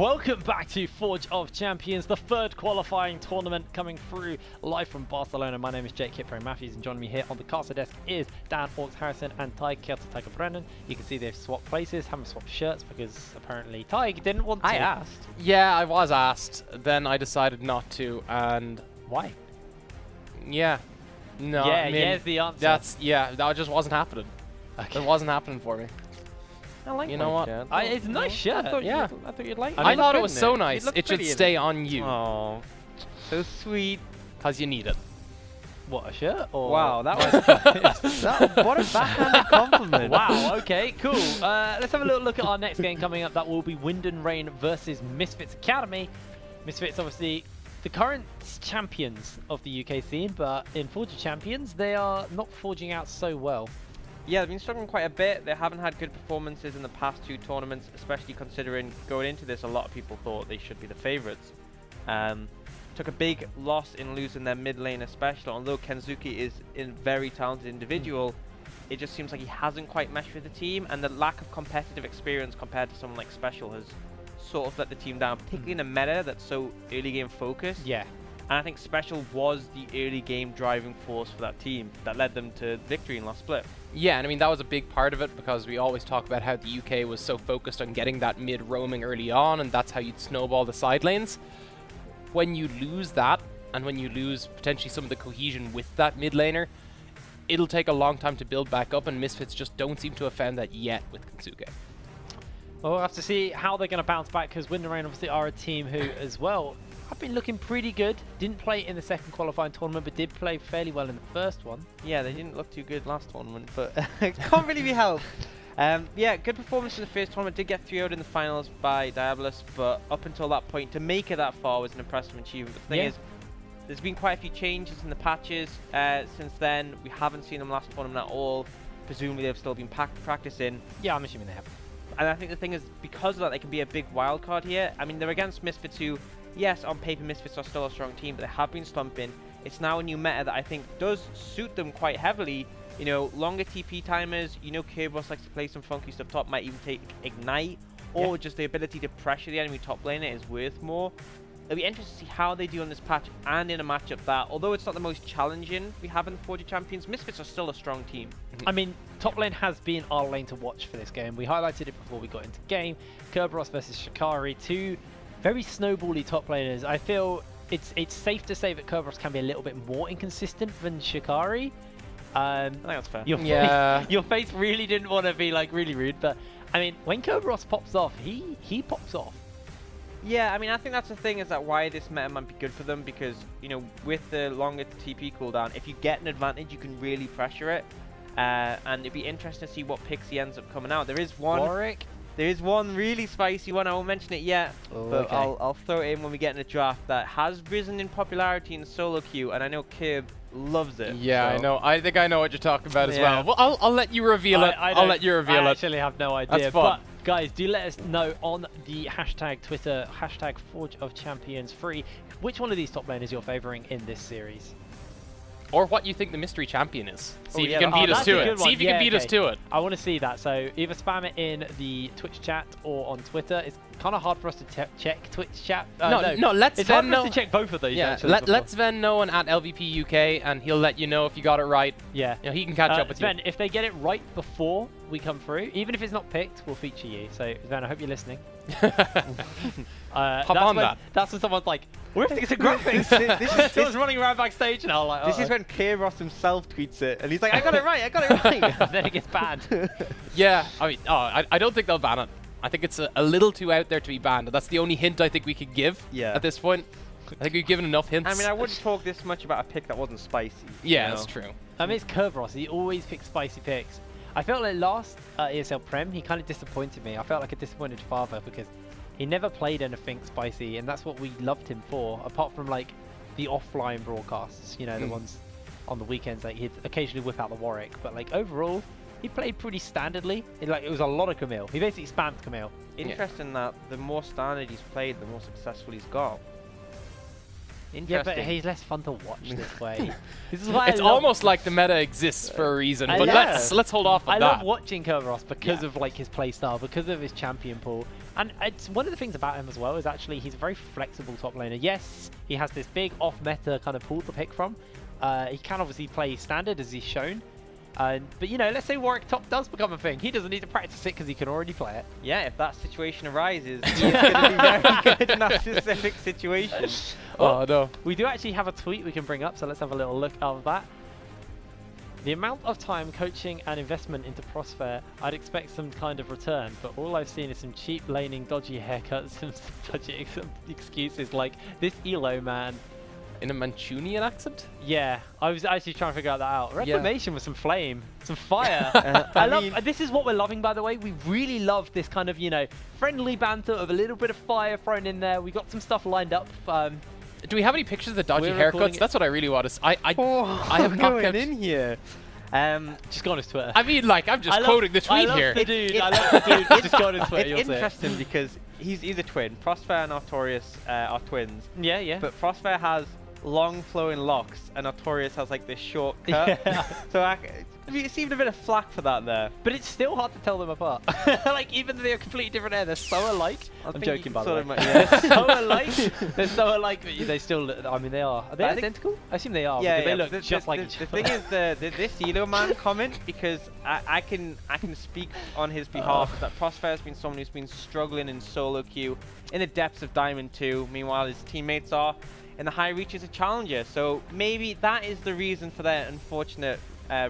Welcome back to Forge of Champions, the third qualifying tournament coming through live from Barcelona. My name is Jake Kipro Matthews, and joining me here on the caster desk is Dan Orcs Harrison and Tyg Tiger Brennan. You can see they've swapped places, haven't swapped shirts because apparently Tyg didn't want to. I asked. Yeah, I was asked. Then I decided not to, and why? Yeah. No, yeah, I mean, yeah is the answer. That just wasn't happening. Okay. It wasn't happening for me. I like You know what? shirt. It's a nice shirt. I thought Yeah. I thought you'd like it. I thought it Look was good so in nice. You look It should pretty in stay on you. Oh, so sweet. Because you need it. What, a shirt? Or Wow, that was what a backhanded compliment. Wow, okay, cool. Let's have a little look at our next game coming up. That will be Wind and Rain versus Misfits Academy. Misfits, obviously, the current champions of the UK scene, but in Forge of Champions, they are not forging out so well. Yeah, they've been struggling quite a bit. They haven't had good performances in the past two tournaments, especially considering going into this, a lot of people thought they should be the favourites. Took a big loss in losing their mid lane especially. Although Kenzuki is a very talented individual, it just seems like he hasn't quite meshed with the team, and the lack of competitive experience compared to someone like Special has sort of let the team down, particularly in a meta that's so early game focused. Yeah. And I think Special was the early game driving force for that team that led them to victory in last split. Yeah, and I mean, that was a big part of it because we always talk about how the UK was so focused on getting that mid roaming early on, and that's how you'd snowball the side lanes. When you lose that, and when you lose potentially some of the cohesion with that mid laner, it'll take a long time to build back up, and Misfits just don't seem to have found that yet with Kensuke. Well, we'll have to see how they're going to bounce back, because Wind and Rain obviously are a team who, as well, have been looking pretty good. Didn't play in the second qualifying tournament, but did play fairly well in the first one. Yeah, they didn't look too good last tournament, but it can't really be helped. Yeah, good performance in the first tournament. Did get 3-0'd in the finals by Diabolus, but up until that point, to make it that far was an impressive achievement. But the thing is, there's been quite a few changes in the patches since then. We haven't seen them last tournament at all. Presumably they've still been practicing. Yeah, I'm assuming they have. And I think the thing is, because of that, they can be a big wild card here. I mean, they're against Misfits who, yes, on paper Misfits are still a strong team, but they have been slumping. It's now a new meta that I think does suit them quite heavily. You know, longer TP timers, you know, Kerberos likes to play some funky stuff top, might even take Ignite, or just the ability to pressure the enemy top laner is worth more. It'll be interesting to see how they do on this patch and in a matchup that, although it's not the most challenging we have in the Forge of Champions, Misfits are still a strong team. I mean, top lane has been our lane to watch for this game. We highlighted it before we got into game. Kerberos versus Shikari, two very snowbally top laners. I feel it's safe to say that Kerberos can be a little bit more inconsistent than Shikari. I think that's fair. Your face really didn't want to be like really rude, but I mean, when Kerberos pops off, he pops off. Yeah, I mean, I think that's the thing, is that why this meta might be good for them, because, you know, with the longer TP cooldown, if you get an advantage, you can really pressure it. And it'd be interesting to see what picks he ends up coming out. There is one Warwick. There is one really spicy one. I won't mention it yet, but I'll throw it in when we get in the draft, that has risen in popularity in solo queue, and I know Kirb loves it. Yeah, so. I know. I think I know what you're talking about as well. Well, I'll let you reveal it. I'll let you reveal it. I actually have no idea. That's fun. But guys, do let us know on the hashtag Twitter, hashtag Forge of Champions free, which one of these top laners you're favouring in this series. Or what you think the mystery champion is. See if you yeah, can beat us to it. See if you can beat us to it. I want to see that. So either spam it in the Twitch chat or on Twitter. It's kind of hard for us to check Twitch chat. No, let's it's Sven hard for know. us to check both of those. Yeah, let Sven know on @LVP UK, and he'll let you know if you got it right. Yeah, you know, he can catch up with Sven, you. if they get it right before we come through, even if it's not picked, we'll feature you. So Sven, I hope you're listening. Hop on that. That's when someone's like, "We're going to get some graphics." Someone's running around backstage, and I'm like, "This is when Kerberos himself tweets it, and he's like, I got it right, I got it right." Then it gets banned. Yeah, I mean, I don't think they'll ban it. I think it's a little too out there to be banned. That's the only hint I think we could give at this point. I think we've given enough hints. I mean, I wouldn't talk this much about a pick that wasn't spicy. Yeah, that's true. I mean, it's Kerberos. He always picks spicy picks. I felt like last ESL Prem, he kind of disappointed me. I felt like a disappointed father because he never played anything spicy, and that's what we loved him for, apart from like the offline broadcasts, you know, the ones on the weekends. Like he'd occasionally whip out the Warwick, but like overall, he played pretty standardly. It was a lot of Camille. He basically spammed Camille. Interesting that the more standard he's played, the more successful he's got. Yeah, but he's less fun to watch this way. This is why it's almost like the meta exists for a reason. But let's hold off on that. I love watching Kerberos because of like his play style, because of his champion pool, And it's one of the things about him as well is actually he's a very flexible top laner. Yes, he has this big off-meta kind of pool to pick from. He can obviously play standard as he's shown. But you know, let's say Warwick top does become a thing. He doesn't need to practice it because he can already play it. Yeah, if that situation arises, he's going to be very good in that specific situation. Oh, no. We do actually have a tweet we can bring up, so let's have a little look of that. The amount of time, coaching and investment into Prosphere, I'd expect some kind of return, but all I've seen is some cheap laning, dodgy haircuts, and some dodgy excuses like this Elo man. In a Mancunian accent? Yeah, I was actually trying to figure that out. Reclamation with some flame, some fire. This is what we're loving, by the way. We really love this kind of, you know, friendly banter of a little bit of fire thrown in there. We got some stuff lined up. Do we have any pictures of the dodgy haircuts? That's what I really want to. I have not kept in here. Just go on his Twitter. I mean, like, I'm just quoting the tweet here. I love the dude. Just go on his Twitter. It's interesting because he's a twin. Prosphere and Artorias are twins. Yeah, yeah. But Prosphere has long flowing locks and Artorias has like this short cut. Yeah. So we received a bit of flack for that there. But it's still hard to tell them apart. Like, even though they're completely different hair, they're so alike. I'm joking, by the way. They're so alike. They're so alike, but they still look, I mean, they are. Are they identical? I assume they are. Yeah, they look just like each other. The thing is, this Elo man comment, because I can speak on his behalf, that Prosphere has been someone who's been struggling in solo queue in the depths of Diamond 2. Meanwhile, his teammates are in the high reaches of Challenger. So maybe that is the reason for their unfortunate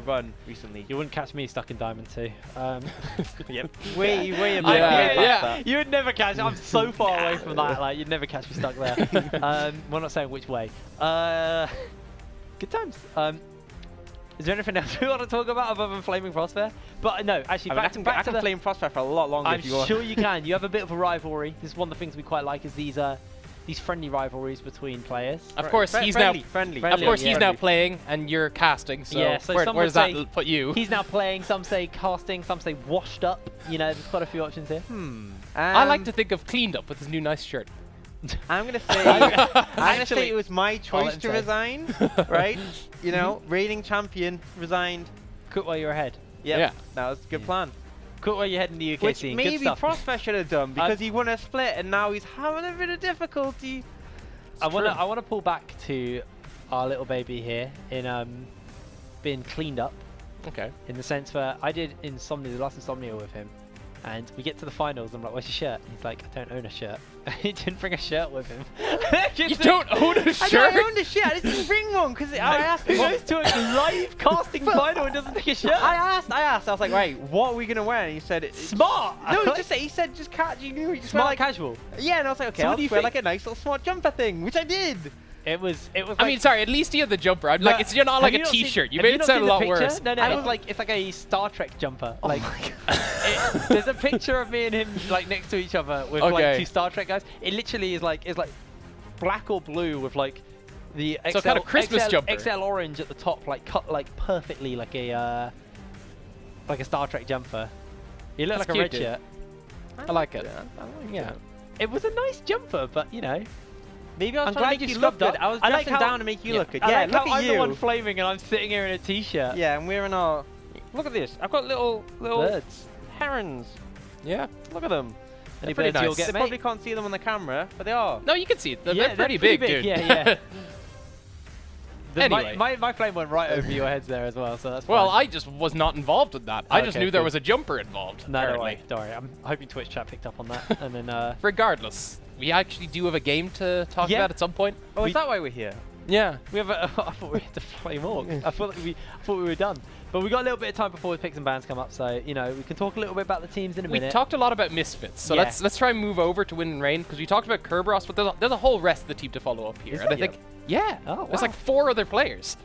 run recently. You wouldn't catch me stuck in Diamond 2. Yep. Way a bit. Yeah. You would never catch. I'm so far away from that. Like, you'd never catch me stuck there. We're not saying which way. Good times. Is there anything else we want to talk about other than flaming Prosphere? But no, actually, I can flame Prosphere for a lot longer if you want. I'm sure you can. You have a bit of a rivalry. This is one of the things we quite like, is these friendly rivalries between players. Of course, he's now playing, and you're casting. So, yeah, so where does that put you? He's now playing. Some say casting. Some say washed up. You know, there's quite a few options here. I like to think of cleaned up with his new nice shirt. I'm gonna say, it was my choice to resign, right? You know, reigning champion resigned. Quit while you're ahead. Yep. Yeah, that was a good plan. Quit while you're ahead in the UK Which scene. Maybe Prosphere should have done, because he won a split and now he's having a bit of difficulty. I wanna pull back to our little baby here in being cleaned up. Okay. In the sense where I did the last Insomnia with him. And we get to the finals, I'm like, where's your shirt? He's like, I don't own a shirt. He didn't bring a shirt with him. You don't own a shirt? I owned a shirt, I didn't bring one, because I asked him. He goes to a live casting final and doesn't take a shirt? I asked, I was like, right, what are we going to wear? And he said, smart! No, he said, just smart like casual. Yeah, and I was like, okay, so I'll wear like a nice little smart jumper thing, which I did. It was like, I mean, sorry, at least you have the jumper. I'm like, it's not like a t-shirt. You made it sound a lot worse. No, it was like, it's like a Star Trek jumper. Oh, like, there's a picture of me and him like next to each other with like two Star Trek guys. It literally is like, black or blue with like the XL, kind of Christmas jumper. XL orange at the top, like cut like perfectly like a Star Trek jumper. You look like a red shirt. I like it. Yeah. It was a nice jumper, but you know. Maybe I was trying to make you look good. I was dressing down to make you look good. Yeah, look at you. I'm the one flaming and I'm sitting here in a t-shirt. Yeah, and we're in our... Look at this. I've got little birds. Herons. Yeah. Look at them. Any birds you'll get, They probably can't see them on the camera, but they are. No, you can see it. They're pretty big, dude. Yeah. Anyway. My flame went right over your heads there as well, so that's fine. Well, I just was not involved in that. I just knew there was a jumper involved, no, apparently. Don't worry. I'm hoping Twitch chat picked up on that. And then, regardless, we actually do have a game to talk about at some point. Oh, is that why we're here? Yeah. We have I thought we had to flame orc. I thought we were done. But we got a little bit of time before the picks and bans come up, so you know we can talk a little bit about the teams in a minute. We talked a lot about Misfits, so let's try and move over to Win and Reign, because we talked about Kerberos, but there's a whole rest of the team to follow up here. And I think there's like 4 other players.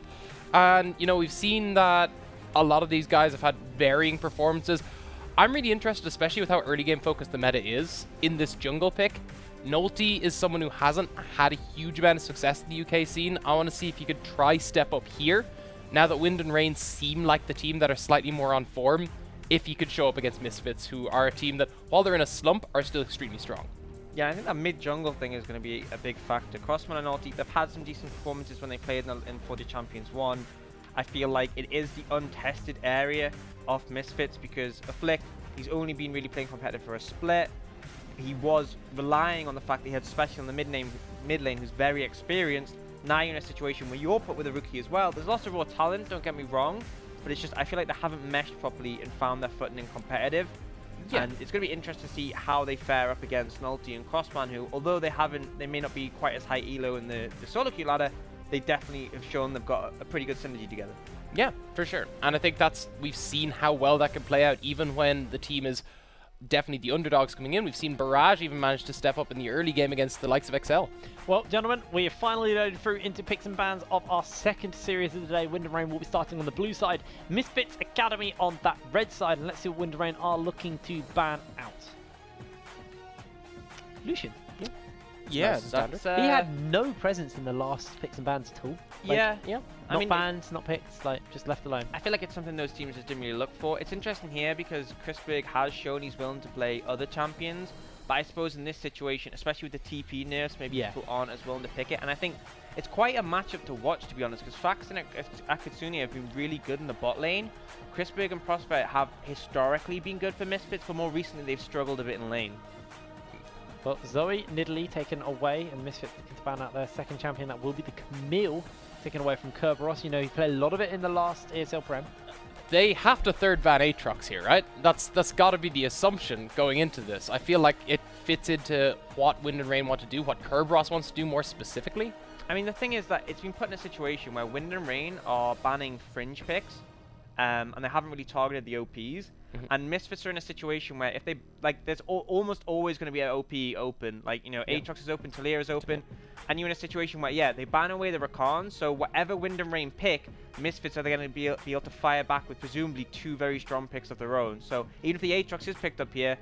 And you know, we've seen that a lot of these guys have had varying performances. I'm really interested, especially with how early game focused the meta is in this jungle pick. Nolte is someone who hasn't had a huge amount of success in the UK scene. I want to see if he could try step up here. Now that Wind and Rain seem like the team that are slightly more on form, if he could show up against Misfits, who are a team that, while they're in a slump, are still extremely strong. Yeah, I think that mid-jungle thing is going to be a big factor. Crossman and Nolte, they've had some decent performances when they played in 40 Champions 1. I feel like it is the untested area of Misfits, because Afflict, he's only been really playing competitive for a split. he was relying on the fact that he had special in the mid lane who's very experienced. Now you're in a situation where you're put with a rookie as well. There's lots of raw talent, don't get me wrong, but it's just I feel like they haven't meshed properly and found their footing in competitive. Yeah. And it's going to be interesting to see how they fare up against Nulty and Crossman, who, although they may not be quite as high elo in the solo queue ladder, they definitely have shown they've got a pretty good synergy together. Yeah, for sure. And I think we've seen how well that can play out even when the team is definitely the underdogs coming in. We've seen Barrage even manage to step up in the early game against the likes of XL. Well, gentlemen, we have finally loaded through into picks and bans of our second series of the day. Wind and Rain will be starting on the blue side, Misfits Academy on that red side, and let's see what Wind and Rain are looking to ban out. Lucian. Yeah, he had no presence in the last picks and bans at all. Yeah. Not banned, not picked, like just left alone. I feel like it's something those teams just didn't really look for. It's interesting here because Chrisberg has shown he's willing to play other champions, but I suppose in this situation, especially with the TP nerfs, maybe people aren't as willing to pick it. And I think it's quite a matchup to watch, to be honest, because Fax and Akitsune have been really good in the bot lane. Chrisberg and Prosper have historically been good for Misfits, but more recently they've struggled a bit in lane. Well, Zoe, Nidalee taken away, and Misfits looking to ban out their second champion. That will be the Camille, taken away from Kerberos. You know, he played a lot of it in the last ESL Prem. They have to third ban Aatrox here, right? That's got to be the assumption going into this. I feel like it fits into what Wind and Rain want to do, what Kerberos wants to do more specifically. I mean, the thing is that it's been put in a situation where Wind and Rain are banning fringe picks, and they haven't really targeted the OPs. And Misfits are in a situation where if they there's almost always going to be an OP open. Like, you know, Aatrox is open, Talia is open, and you're in a situation where they ban away the Rakan. So whatever Wind and Rain pick, Misfits are going to be able to fire back with presumably two very strong picks of their own. So even if the Aatrox is picked up here,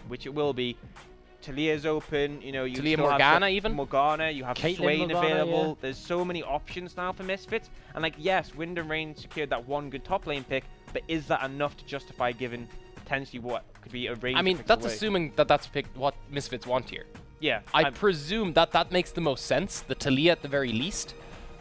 which it will be, Talia's open. You know, you Talia still Morgana have even Morgana. You have Caitlyn Swain Morgana, available. There's so many options now for Misfits. And like, yes, Wind and Rain secured that one good top lane pick. But is that enough to justify giving potentially what could be a range? I mean, that's assuming that that's what Misfits want here. Yeah. I presume that makes the most sense, the Talia at the very least.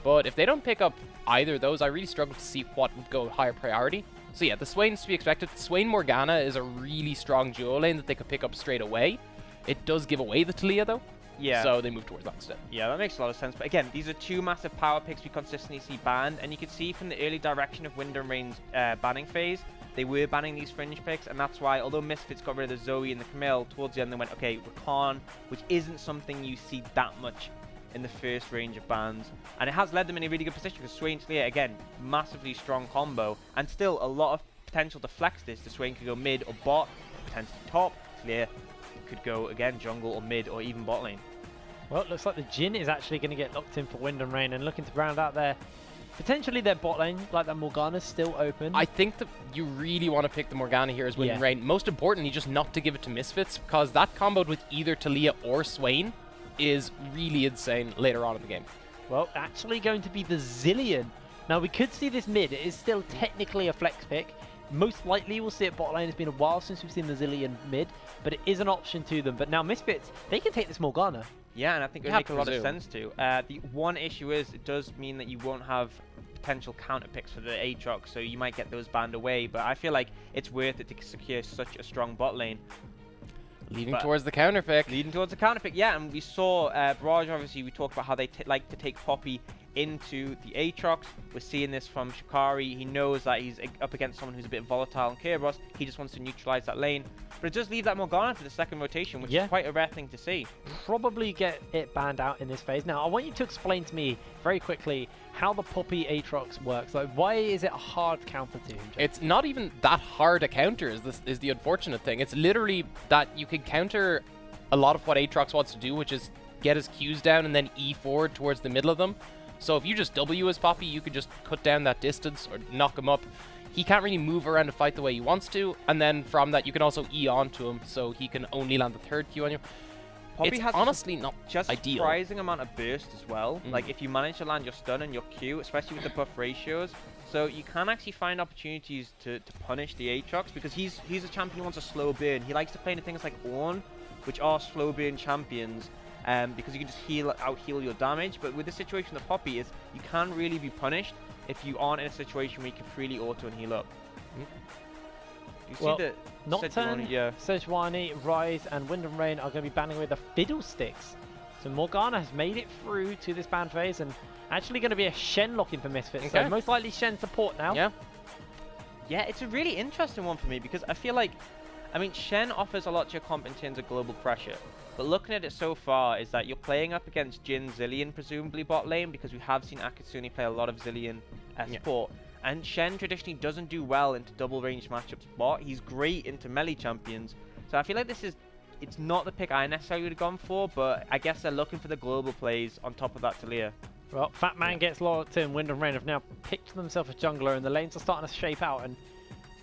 But if they don't pick up either of those, I really struggle to see what would go higher priority. So yeah, the Swain's to be expected. Swain Morgana is a really strong duo lane that they could pick up straight away. It does give away the Talia though. Yeah. So they move towards that instead. Yeah, that makes a lot of sense. But again, these are two massive power picks we consistently see banned, and you can see from the early direction of Wind and Rain's banning phase, they were banning these fringe picks, and that's why, although Misfits got rid of the Zoe and the Camille, towards the end they went, okay, Rakan, which isn't something you see that much in the first range of bans, and it has led them in a really good position because Swain Talia, again, massively strong combo, and still a lot of potential to flex this. The Swain could go mid or bot, potentially top. Talia could go again jungle or mid or even bot lane. Well, it looks like the Jhin is actually going to get locked in for Wind and Rain and looking to round out their potentially their bot lane, like that Morgana's still open. I think that you really want to pick the Morgana here as Wind and Rain. Most importantly, just not to give it to Misfits, because that comboed with either Talia or Swain is really insane later on in the game. Well, actually going to be the Zillion. Now, we could see this mid. It is still technically a flex pick. Most likely we'll see it bot lane. It's been a while since we've seen the Zillion mid, but it is an option to them. But now Misfits, they can take this Morgana. Yeah, and I think it would make a lot of sense to. The one issue is it does mean that you won't have potential counter picks for the Aatrox, so you might get those banned away. But I feel like it's worth it to secure such a strong bot lane. Leading towards the counter pick. Leading towards the counter pick, yeah. And we saw Barrage, obviously, we talked about how they like to take Poppy into the Aatrox. We're seeing this from Shikari. He knows that he's up against someone who's a bit volatile in Kerberos. He just wants to neutralize that lane. But it does leave that Morgana for the second rotation, which is quite a rare thing to see. Probably get it banned out in this phase. Now, I want you to explain to me very quickly how the Poppy Aatrox works. Like, why is it a hard counter to him? It's not even that hard a counter is the unfortunate thing. It's literally that you can counter a lot of what Aatrox wants to do, which is get his Qs down and then E forward towards the middle of them. So if you just W as Poppy, you could just cut down that distance or knock him up. He can't really move around to fight the way he wants to, and then from that you can also E onto him, so he can only land the third Q on you. Poppy has honestly not just ideal. Surprising amount of burst as well. Like if you manage to land your stun and your Q, especially with the buff ratios, so you can actually find opportunities to punish the Aatrox, because he's a champion who wants a slow burn. He likes to play into things like Ornn, which are slow burn champions. Because you can just out heal your damage, but with the situation that Poppy is, you can't really be punished if you aren't in a situation where you can freely auto and heal up. You Well, see that Nocturne, Sejuani, yeah. Sejuani, Rise, and Wind and Rain are going to be banning away the Fiddlesticks. So Morgana has made it through to this ban phase, and actually going to be a Shen lock-in for Misfits. Okay. So most likely Shen support now. Yeah. Yeah, it's a really interesting one for me because I feel like, I mean, Shen offers a lot to your comp in terms of global pressure. But looking at it so far is that you're playing up against Jhin, Zilean, presumably bot lane, because we have seen Akasuni play a lot of Zilean support. And Shen traditionally doesn't do well into double range matchups bot. He's great into melee champions. So I feel like it's not the pick I necessarily would have gone for, but I guess they're looking for the global plays on top of that Talia. Well, Fat Man gets locked in. Wind and Rain have now picked themselves a jungler, and the lanes are starting to shape out. And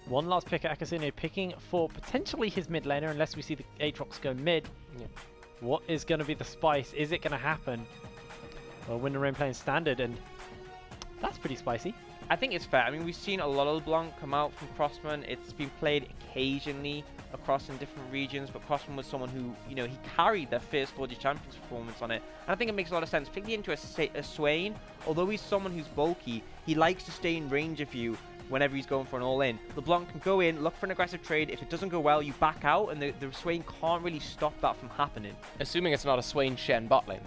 one last pick at Akasune, picking for potentially his mid laner, unless we see the Aatrox go mid. Yeah. What is going to be the spice? Is it going to happen? Well, Wind and Rain playing standard, and that's pretty spicy. I think it's fair. I mean, we've seen a lot of LeBlanc come out from Crossman. It's been played occasionally across in different regions, but Crossman was someone who, you know, he carried their first 4G Champions performance on it. And I think it makes a lot of sense, particularly into a Swain. Although he's someone who's bulky, he likes to stay in range of you whenever he's going for an all-in. LeBlanc can go in, look for an aggressive trade. If it doesn't go well, you back out, and the Swain can't really stop that from happening. Assuming it's not a Swain Shen bot lane.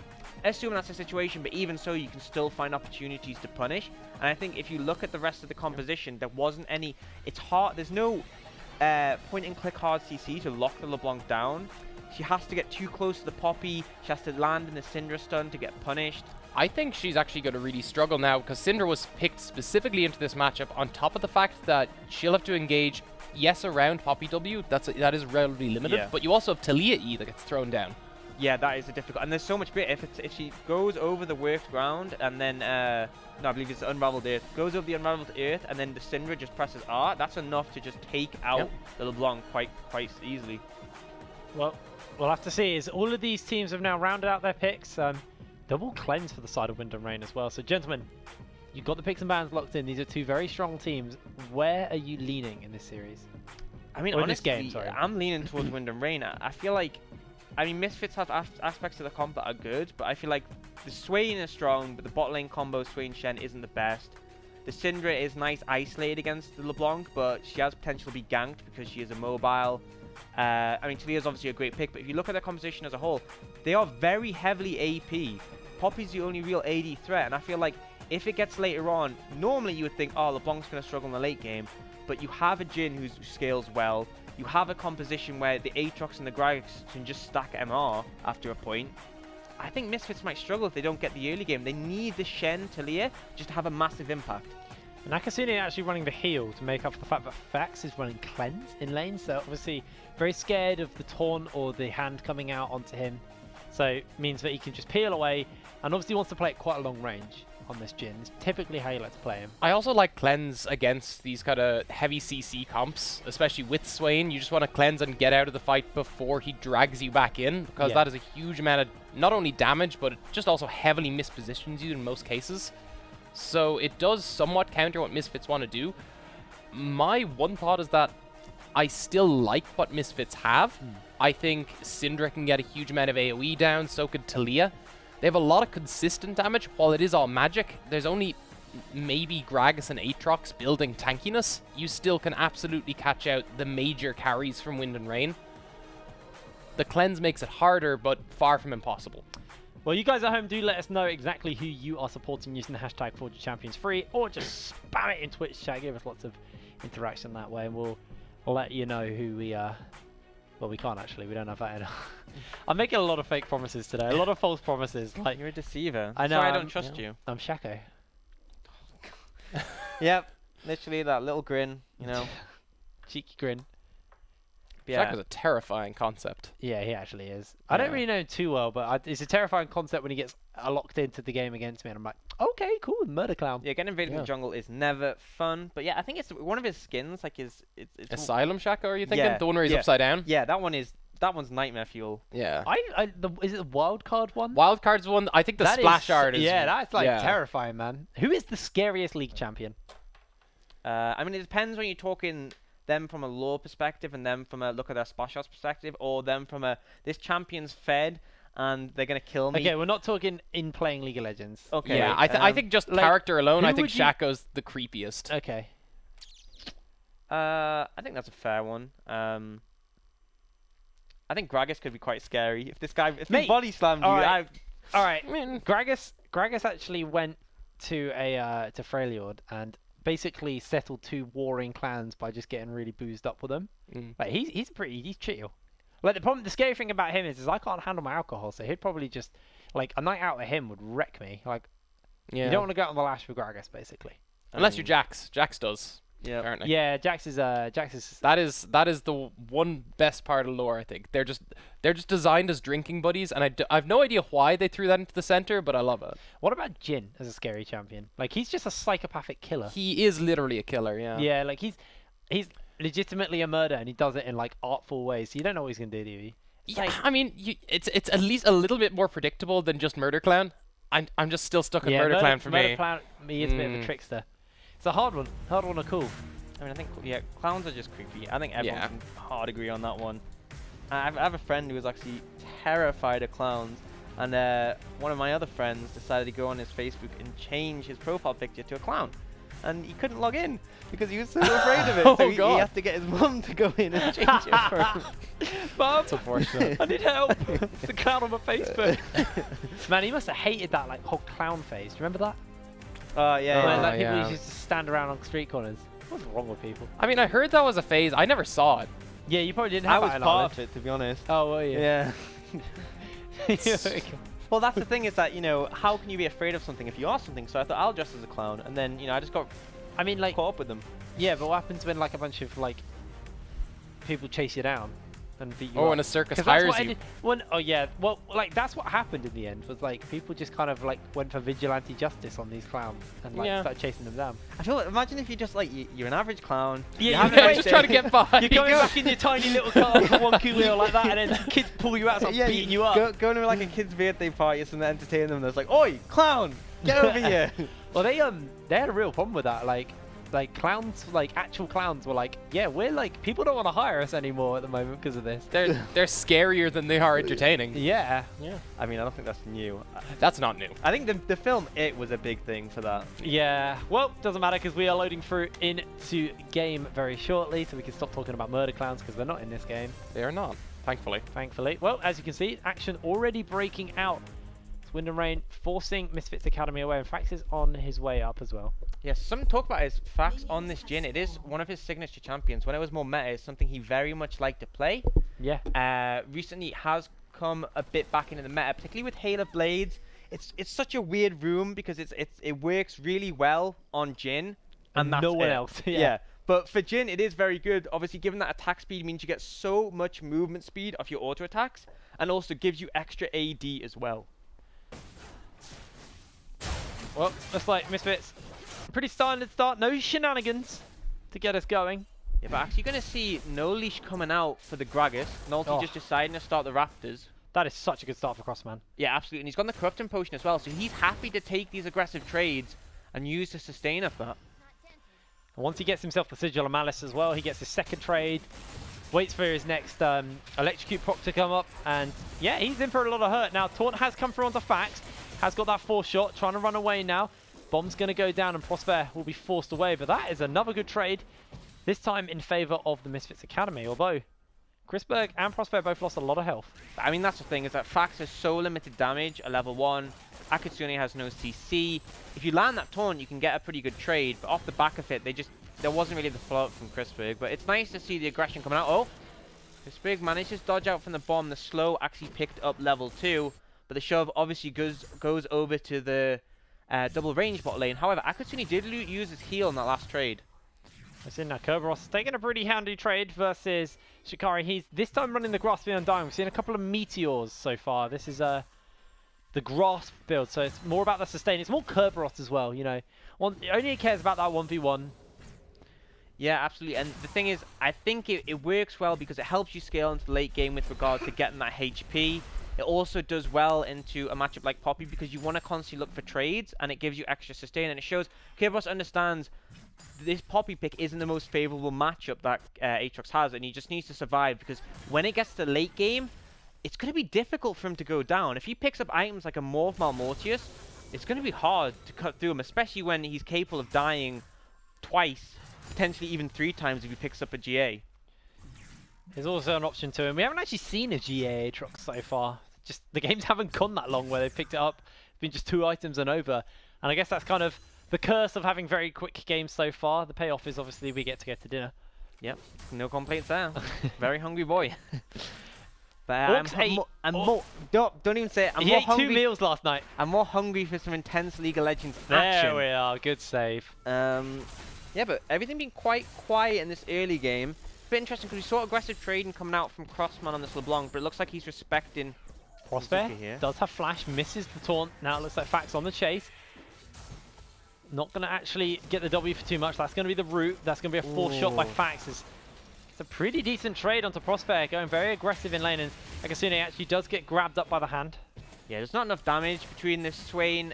Assuming that's the situation, but even so, you can still find opportunities to punish. And I think if you look at the rest of the composition, there wasn't any... It's hard... There's no point-and-click hard CC to lock the LeBlanc down. She has to get too close to the Poppy. She has to land in the Syndra stun to get punished. I think she's actually going to really struggle now, because Syndra was picked specifically into this matchup on top of the fact that she'll have to engage, yes, around Poppy W. That is relatively limited, Yeah. but you also have Talia E that gets thrown down. Yeah, that is a difficult, and there's so much bit. If she goes over the worked ground and then no, I believe it's unraveled earth, goes over the unraveled earth, and then the Syndra just presses R. That's enough to just take out the LeBlanc quite easily. Well, we'll have to see. As all of these teams have now rounded out their picks, double cleanse for the side of Wind and Rain as well. So, gentlemen, you've got the picks and bans locked in. These are two very strong teams. Where are you leaning in this series? I mean, Or in honestly, this game, sorry. I'm leaning towards Wind and Rain. I feel like, I mean, Misfits have aspects of the comp that are good, but I feel like the Swain is strong, but the bot lane combo Swain-Shen isn't the best. The Syndra is nice isolated against the LeBlanc, but she has potential to be ganked because she is immobile. I mean, Talia's obviously a great pick, but if you look at their composition as a whole, they are very heavily AP. Poppy's the only real AD threat, and I feel like if it gets later on, normally you would think, oh, LeBlanc's going to struggle in the late game, but you have a Jhin who scales well. You have a composition where the Aatrox and the Gragas can just stack MR after a point. I think Misfits might struggle if they don't get the early game. They need the Shen Talia just to have a massive impact. And Akasune actually running the heal to make up for the fact that Fax is running cleanse in lane, so obviously very scared of the taunt or the hand coming out onto him. So it means that he can just peel away, and obviously wants to play at quite a long range on this Jhin. It's typically how you like to play him. I also like cleanse against these kind of heavy CC comps, especially with Swain. You just want to cleanse and get out of the fight before he drags you back in, because that is a huge amount of not only damage, but it just also heavily mispositions you in most cases. So it does somewhat counter what Misfits want to do. My one thought is that I still like what Misfits have. I think Syndra can get a huge amount of AoE down, so could Talia. They have a lot of consistent damage. While it is all magic, there's only maybe Gragas and Aatrox building tankiness. You still can absolutely catch out the major carries from Wind and Rain. The cleanse makes it harder, but far from impossible. Well, you guys at home, do let us know exactly who you are supporting using the hashtag 4GChampionsFree, or just spam it in Twitch chat. Give us lots of interaction that way, and we'll let you know who we are. Well, we can't actually. We don't have that in. I'm making a lot of fake promises today. A lot of false promises. Like, You're a deceiver. I know. Sorry, I don't trust you. I'm Shaco. Yep, literally that little grin, you know. Cheeky grin. Yeah. Shaka's a terrifying concept. Yeah, he actually is. I don't really know him too well, but it's a terrifying concept when he gets locked into the game against me, and I'm like, okay, cool, murder clown. Yeah, getting invaded in the jungle is never fun. But yeah, I think it's one of his skins, like it's Asylum Shaka, are you thinking? Yeah, The one where he's upside down? Yeah, that one's nightmare fuel. Yeah. Is it the wild card one? Wildcard's one. I think the That splash is, art is. yeah, that's like terrifying, man. Who is the scariest league champion? I mean, it depends when you're talking them from a lore perspective and them from a look at their splash arts perspective, or them from a this champion's fed and they're gonna kill me. Okay, we're not talking in playing League of Legends. Okay. Yeah, I think just like, character alone, who I think would you- Shaco's the creepiest. Okay. I think that's a fair one. I think Gragas could be quite scary. If he body slammed you, all right. I mean, Gragas actually went to Freljord and basically settled 2 warring clans by just getting really boozed up with them. Like he's chill. Like the scary thing about him is I can't handle my alcohol, so he'd probably just like a night out with him would wreck me. Like you don't want to go out on the lash with Gragas, basically. Unless you're Jax. Jax does. Yeah. Apparently. Yeah, Jax is. That is the one best part of lore. I think they're just designed as drinking buddies, and I've no idea why they threw that into the center, but I love it. What about Jin as a scary champion? Like he's just a psychopathic killer. He is literally a killer. Yeah. Yeah, like he's legitimately a murderer, and he does it in like artful ways. So you don't know what he's gonna do to you. Yeah, I mean, it's at least a little bit more predictable than just Murder Clown. I'm just still stuck on Murder Clown for me. Murder Clown is a bit of a trickster. It's a hard one to call. I mean, I think clowns are just creepy. I think everyone can hard agree on that one. I have a friend who was actually terrified of clowns, and one of my other friends decided to go on his Facebook and change his profile picture to a clown, and he couldn't log in because he was so afraid of it. So he had to get his mum to go in and change it for him. Mum, that's unfortunate. I need help. It's the clown on my Facebook. Man, he must have hated that like whole clown phase. Do you remember that? Yeah. When people used to stand around on street corners. What's wrong with people? I mean, I heard that was a phase. I never saw it. Yeah, you probably didn't have I was part of it, to be honest. Oh, were you? Yeah. Yeah. Well, that's the thing is that, how can you be afraid of something if you are something? So I thought I'll dress as a clown, and then, I just got caught up with them. Yeah, but what happens when like a bunch of like people chase you down and beat you Oh, up? and a circus hires you. Well, like that's what happened in the end. Was like people just kind of like went for vigilante justice on these clowns and like started chasing them down. I feel like, imagine if you just like you're an average clown. Yeah, you're just trying to get by. You're going back in your tiny little car with one key wheel like that, and then kids pull you out, start beating you up. Going to like a kid's birthday party or something, entertain them. There's like, oi, clown, get over here. Well, they had a real problem with that. Like clowns, like actual clowns were like, yeah, we're like people don't want to hire us anymore at the moment because of this. They're scarier than they are entertaining. Yeah. I mean, I don't think that's new. That's not new. I think the film It was a big thing for that. Yeah. Well, doesn't matter because we are loading through into game very shortly, so we can stop talking about murder clowns because they're not in this game. They are not, thankfully. Thankfully. Well, as you can see, action already breaking out. It's Wind and Rain forcing Misfits Academy away, and Fax is on his way up as well. Yes, something to talk about is Fax on this Jhin. It is one of his signature champions. When it was more meta, it's something he very much liked to play. Yeah. Recently, it has come a bit back into the meta, particularly with Hail of Blades. It's such a weird room because it works really well on Jhin, and that's no one else. Yeah. But for Jhin, it is very good. Obviously, given that attack speed means you get so much movement speed off your auto attacks, and also gives you extra AD as well. Well, looks like Misfits. Pretty standard start, no shenanigans to get us going. Yeah, but actually you're going to see no leash coming out for the Gragas. Nulty just deciding to start the Raptors. That is such a good start for Crossman. Yeah, absolutely. And he's got the Corrupting Potion as well, so he's happy to take these aggressive trades and use the sustain of that. And once he gets himself the Sigil of Malice as well, he gets his second trade, waits for his next Electrocute proc to come up, and yeah, he's in for a lot of hurt. Now, Taunt has come through onto Fax, has got that 4-shot, trying to run away now. Bomb's going to go down and Prosper will be forced away, but that is another good trade, this time in favor of the Misfits Academy, although Chrisberg and Prosper both lost a lot of health. I mean, that's the thing, is that Fax has so limited damage at level 1. Akatsuki has no CC. If you land that taunt, you can get a pretty good trade, but off the back of it, there wasn't really the float from Chrisberg, but it's nice to see the aggression coming out. Oh, Chrisberg manages to dodge out from the bomb. The slow actually picked up level 2, but the shove obviously goes over to the double range bot lane. However, Akatsuki did use his heal in that last trade. I see now Kerberos taking a pretty handy trade versus Shikari. He's this time running the Grasping Undying. We've seen a couple of meteors so far. This is the Grasp build, so it's more about the sustain. It's more Kerberos as well, you know. Only cares about that 1v1. Yeah, absolutely. And the thing is, I think it works well because it helps you scale into the late game with regard to getting that HP. It also does well into a matchup like Poppy because you want to constantly look for trades and it gives you extra sustain. And it shows Kerberos understands this Poppy pick isn't the most favorable matchup that Aatrox has, and he just needs to survive because when it gets to the late game, it's going to be difficult for him to go down. If he picks up items like a Morph Malmortius, it's going to be hard to cut through him, especially when he's capable of dying twice potentially even 3 times if he picks up a GA. There's also an option to him. We haven't actually seen a GA Aatrox so far. Just the games haven't gone that long where they've picked it up. It's been just 2 items and over. And I guess that's kind of the curse of having very quick games so far. The payoff is obviously we get to go to dinner. Yep, no complaints there. Very hungry boy. But don't even say it. He ate 2 meals last night. I'm more hungry for some intense League of Legends action. There we are, good save. Yeah, but everything being quite quiet in this early game. A bit interesting because we saw aggressive trading coming out from Crossman on this LeBlanc, but it looks like he's respecting Crossfair does have flash, misses the taunt. Now it looks like Fax on the chase. Not going to actually get the W for too much. That's going to be the root. That's going to be a forced shot by Fax. It's a pretty decent trade onto Prospere, going very aggressive in lane, and Akasune actually does get grabbed up by the hand. Yeah, there's not enough damage between this Swain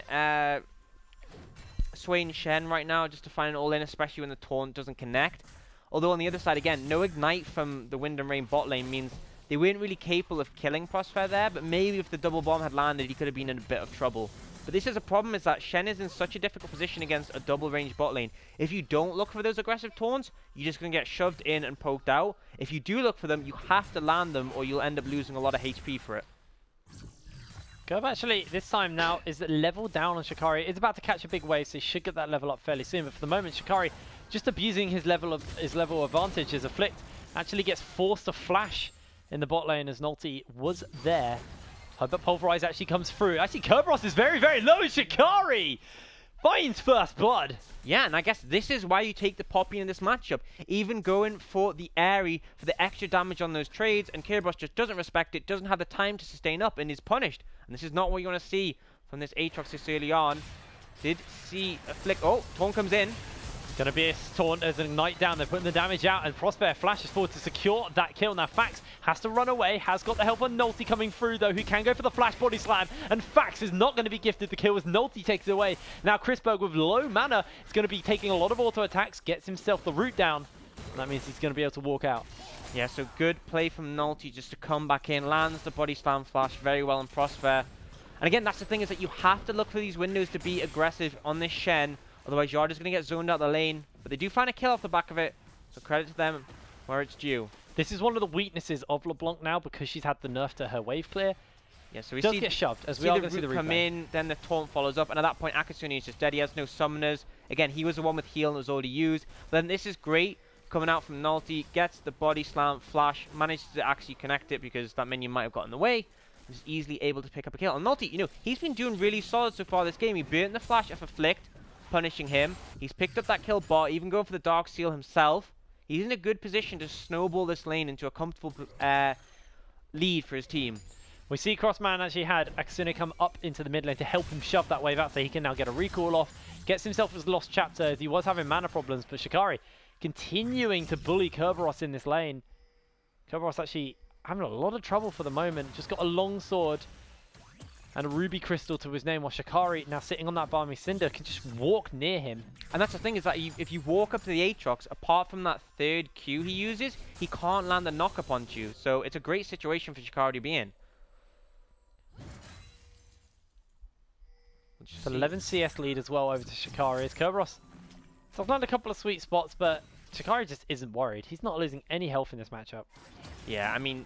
Shen right now just to find an all-in, especially when the taunt doesn't connect. Although on the other side, again, no ignite from the Wind and Rain bot lane means they weren't really capable of killing Prospere there, but maybe if the double bomb had landed, he could have been in a bit of trouble. But this is a problem, is that Shen is in such a difficult position against a double range bot lane. If you don't look for those aggressive taunts, you're just going to get shoved in and poked out. If you do look for them, you have to land them or you'll end up losing a lot of HP for it. Gerb actually, this time now, is level down on Shikari. It's about to catch a big wave, so he should get that level up fairly soon. But for the moment, Shikari just abusing his level advantage as Afflict actually gets forced to flash in the bot lane as Nolty was there. But Pulverize actually comes through. Actually, Kerberos is very, very low. Shikari finds first blood. Yeah, and I guess this is why you take the Poppy in this matchup. Even going for the Airy for the extra damage on those trades, and Kerberos just doesn't respect it, doesn't have the time to sustain up, and is punished. And this is not what you want to see from this Aatrox this early on. Did see a flick. Oh, Taunt comes in. Going to be a taunt as an ignite down. They're putting the damage out, and Prospere flashes forward to secure that kill. Now Fax has to run away, has got the help of Nolty coming through though, who can go for the flash body slam, and Fax is not going to be gifted the kill as Nolty takes it away. Now Chrisberg with low mana is going to be taking a lot of auto attacks, gets himself the root down, and that means he's going to be able to walk out. Yeah, so good play from Nolty just to come back in, lands the body slam flash very well on Prospere. And again, that's the thing, is that you have to look for these windows to be aggressive on this Shen. Otherwise, you're just going to get zoned out the lane. But they do find a kill off the back of it. So credit to them where it's due. This is one of the weaknesses of LeBlanc now, because she's had the nerf to her wave clear. Yeah, so we does get shoved, as we are going to see the root come in, then the taunt follows up, and at that point, Akasune is just dead. He has no summoners. Again, he was the one with heal and was already used. But then this is great. Coming out from Nolty, gets the body slam, flash, manages to actually connect it because that minion might have got in the way. He's easily able to pick up a kill. And Nolty, you know, he's been doing really solid so far this game. He burnt the flash off Afflict, punishing him. He's picked up that kill bot, even going for the Dark Seal himself. He's in a good position to snowball this lane into a comfortable lead for his team. We see Crossman actually had Akasune come up into the mid lane to help him shove that wave out so he can now get a recall off. Gets himself his lost chapter as he was having mana problems, but Shikari continuing to bully Kerberos in this lane. Kerberos actually having a lot of trouble for the moment. Just got a long sword and a ruby crystal to his name, while Shikari, now sitting on that balmy cinder, can just walk near him. And that's the thing, is that if you walk up to the Aatrox, apart from that third Q he uses, he can't land a knock up onto you. So it's a great situation for Shikari to be in. It's 11 CS lead as well over to Shikari. As Kerberos has landed a couple of sweet spots, but Shikari just isn't worried. He's not losing any health in this matchup. Yeah, I mean,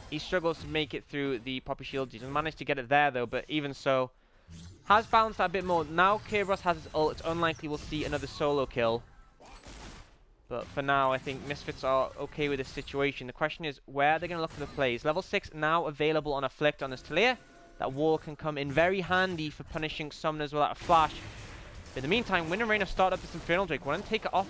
he struggles to make it through the Poppy Shield. He doesn't manage to get it there though, but even so, has balanced that a bit more. Now Kerberos has his ult. It's unlikely we'll see another solo kill. But for now, I think Misfits are okay with this situation. The question is, where are they going to look for the plays? Level 6 now available on Afflict on this Talia. That wall can come in very handy for punishing summoners without a flash. In the meantime, Wind and Rain have started up this Infernal Drake. Want to take it off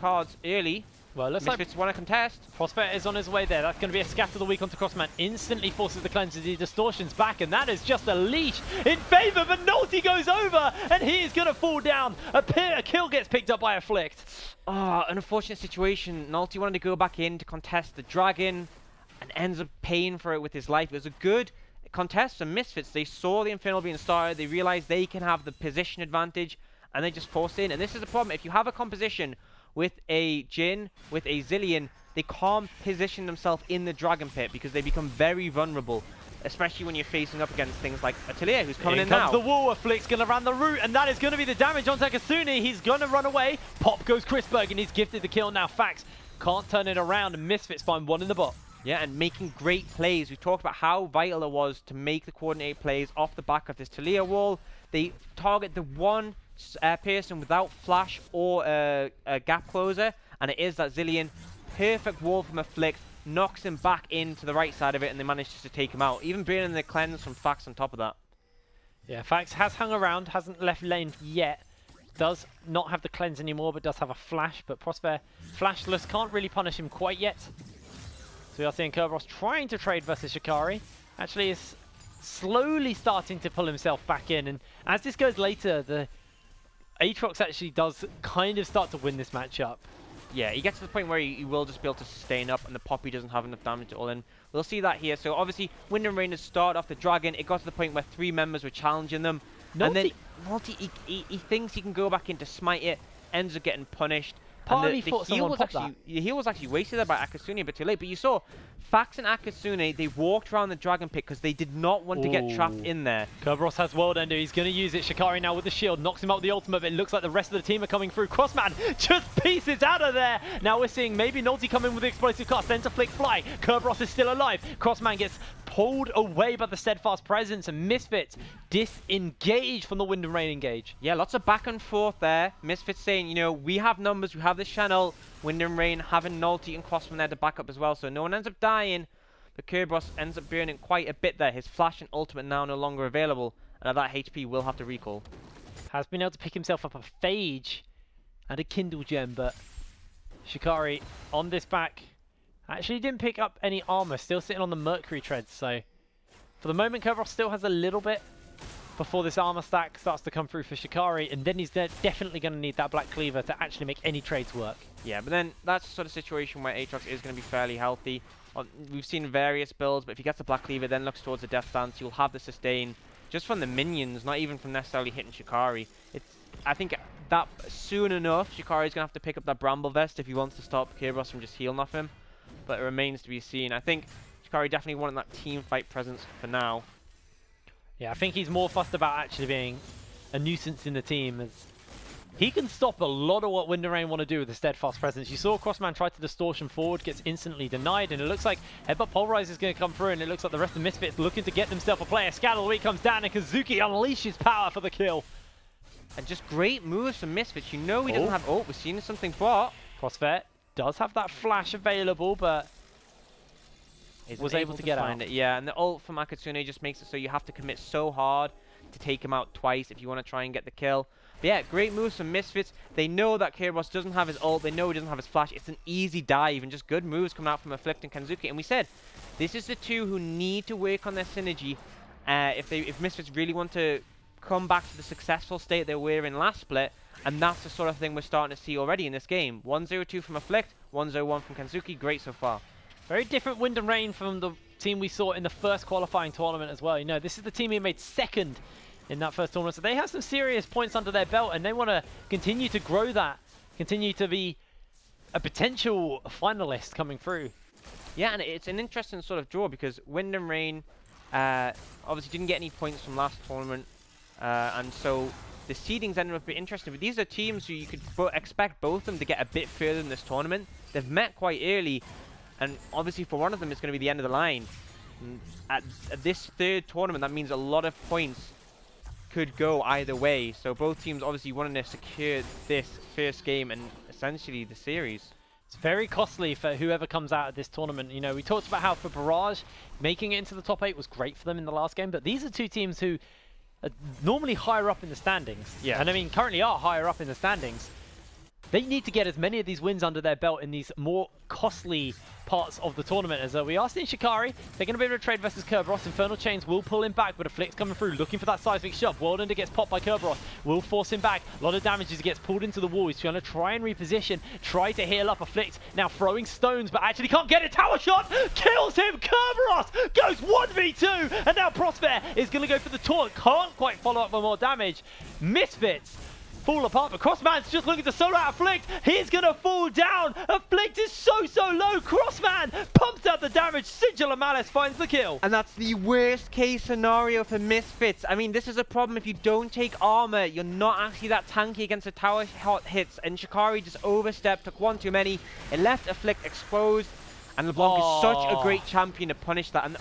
cards early. Well, looks Misfits want to contest. Prospect is on his way there. That's going to be a scatter of the week onto Crossman. Instantly forces the cleanse as he distortions back, and that is just a leash in favor, but Nolty goes over, and he is going to fall down. A kill gets picked up by Afflict. Ah, an unfortunate situation. Nolty wanted to go back in to contest the dragon, and ends up paying for it with his life. It was a good contest for Misfits. They saw the Infernal being started, they realized they can have the position advantage, and they just forced in. And this is the problem. If you have a composition with a Jhin, with a Zillion, they can't position themselves in the Dragon Pit because they become very vulnerable. especially when you're facing up against things like Atelier, who's coming in now. now. The wall, Flick's going to run the route, and that is going to be the damage on Takasune. He's going to run away. Pop goes Chrisberg, and he's gifted the kill now. Fax can't turn it around, and Misfits find one in the bot. Yeah, and making great plays. We talked about how vital it was to make the coordinate plays off the back of this Talia wall. They target the one person without flash or a gap closer, and it is that Zilean. Perfect wall from a Flick, knocks him back into the right side of it, and they manage just to take him out. Even bringing in the cleanse from Fax on top of that. Yeah, Fax has hung around, hasn't left lane yet. Does not have the cleanse anymore, but does have a flash. But Prosper, flashless, can't really punish him quite yet. So we are seeing Kerberos trying to trade versus Shikari. Actually, is slowly starting to pull himself back in. And as this goes later, the Aatrox actually does kind of start to win this matchup. Yeah, he gets to the point where he will just be able to sustain up, and the Poppy doesn't have enough damage to all in. We'll see that here. So obviously, Wind and Rain has started off the Dragon. It got to the point where 3 members were challenging them. And then Nolty, he thinks he can go back in to smite it, ends up getting punished. Part and of me thought someone popped that. The heal was actually wasted there by Akasune a bit too late. But you saw Fax and Akasune, they walked around the Dragon Pit because they did not want to get trapped in there. Kerberos has World Ender. He's going to use it. Shikari now with the shield. Knocks him out with the ultimate. But it looks like the rest of the team are coming through. Crossman just pieces out of there. Now we're seeing maybe Nolty come in with the explosive cast. Then to Flick fly. Kerberos is still alive. Crossman gets pulled away by the steadfast presence, and Misfits disengage from the Wind and Rain engage. Yeah, lots of back and forth there. Misfits saying, you know, we have numbers, we have this channel. Wind and Rain having Nolty and Crossman there to back up as well, so no one ends up dying. But Kerberos ends up burning quite a bit there. His flash and ultimate now no longer available, and at that HP will have to recall. Has been able to pick himself up a Phage and a Kindle Gem, but Shikari on this back actually didn't pick up any armor, still sitting on the Mercury treads. So for the moment, Kerberos still has a little bit before this armor stack starts to come through for Shikari, and then he's definitely going to need that Black Cleaver to actually make any trades work. Yeah, but then that's the sort of situation where Aatrox is going to be fairly healthy. We've seen various builds, but if he gets the Black Cleaver, then looks towards the Death Dance, you'll have the sustain just from the minions, not even from necessarily hitting Shikari. I think that soon enough, Shikari's going to have to pick up that Bramble Vest if he wants to stop Kerberos from just healing off him. But it remains to be seen. I think Shikari definitely wanted that team fight presence for now. Yeah, I think he's more fussed about actually being a nuisance in the team, as he can stop a lot of what Wind and Rain want to do with the steadfast presence. You saw Crossman try to distortion forward, gets instantly denied, and it looks like Headbutt Pulverize is going to come through, and it looks like the rest of Misfits looking to get themselves a player. Scatterway comes down, and Kazuki unleashes power for the kill. And just great moves from Misfits. You know he doesn't have... Oh, we're seeing something, but... Crossfit does have that flash available, but was able to get out. Yeah, and the ult from Akasune just makes it so you have to commit so hard to take him out twice if you want to try and get the kill. But yeah, great moves from Misfits. They know that Kerberos doesn't have his ult. They know he doesn't have his flash. It's an easy dive and just good moves coming out from Afflict and Kanzuki. And we said, this is the two who need to work on their synergy if Misfits really want to come back to the successful state they were in last split. And that's the sort of thing we're starting to see already in this game. 1-0-2 from Afflict, 1-0-1 from Kanzuki. Great so far. Very different Wind and Rain from the team we saw in the first qualifying tournament as well. You know, this is the team who made second in that first tournament, so they have some serious points under their belt, and they want to continue to grow that, continue to be a potential finalist coming through. Yeah, and it's an interesting sort of draw because Wind and Rain obviously didn't get any points from last tournament, and so the seedings ended up being interesting. But these are teams who you could expect both of them to get a bit further in this tournament. They've met quite early, and obviously for one of them it's going to be the end of the line. At this third tournament, that means a lot of points could go either way. So both teams obviously wanting to secure this first game and essentially the series. It's very costly for whoever comes out of this tournament. You know, we talked about how for Barrage, making it into the top 8 was great for them in the last game, but these are two teams who are normally higher up in the standings. Yeah. And I mean, currently are higher up in the standings. They need to get as many of these wins under their belt in these more costly parts of the tournament. As we are seeing Shikari, they're going to be able to trade versus Kerberos. Infernal Chains will pull him back, but Afflict's coming through, looking for that seismic shove. World Ender gets popped by Kerberos, will force him back. A lot of damage as he gets pulled into the wall. He's trying to try and reposition, try to heal up. Afflict now throwing stones, but actually can't get a tower shot. Kills him. Kerberos goes 1v2, and now Prosper is going to go for the taunt. Can't quite follow up for more damage. Misfits fall apart, but Crossman's just looking to solo out Afflict. He's going to fall down. Afflict is so low. Crossman pumps out the damage. Sigil of Malice finds the kill. And that's the worst case scenario for Misfits. I mean, this is a problem. If you don't take armor, you're not actually that tanky against the tower hits. And Shikari just overstepped, took one too many. It left Afflict exposed. And LeBlanc is such a great champion to punish that. And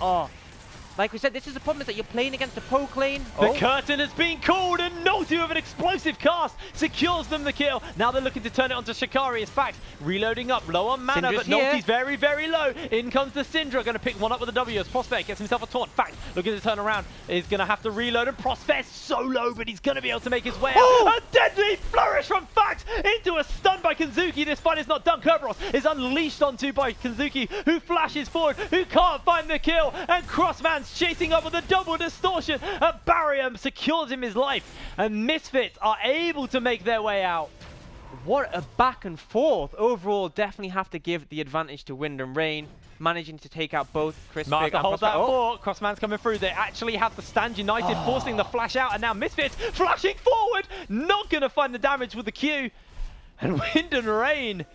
like we said, this is the problem, is that you're playing against the poke lane. The curtain has been called, and Nolty with an explosive cast secures them the kill. Now they're looking to turn it onto Shikari as Fax reloading up, low on mana, Syndra's but Nolty's very low. In comes the Syndra, going to pick one up with a W as Prospect gets himself a taunt. Fax looking to turn around, is going to have to reload, and Prospect so low, but he's going to be able to make his way out. A deadly flourish from Fax into a stun by Kanzuki. This fight is not done. Kerberos is unleashed onto by Kanzuki, who flashes forward, who can't find the kill, and Crossman's chasing up with a double distortion. A barrier secures him his life, and Misfits are able to make their way out. What a back and forth. Overall, definitely have to give the advantage to Wind and Rain, managing to take out both Chris Might have Big to and hold that Prospect. fort. Crossman's coming through. They actually have the stand united, forcing the flash out, and now Misfits flashing forward, not going to find the damage with the Q. And Wind and Rain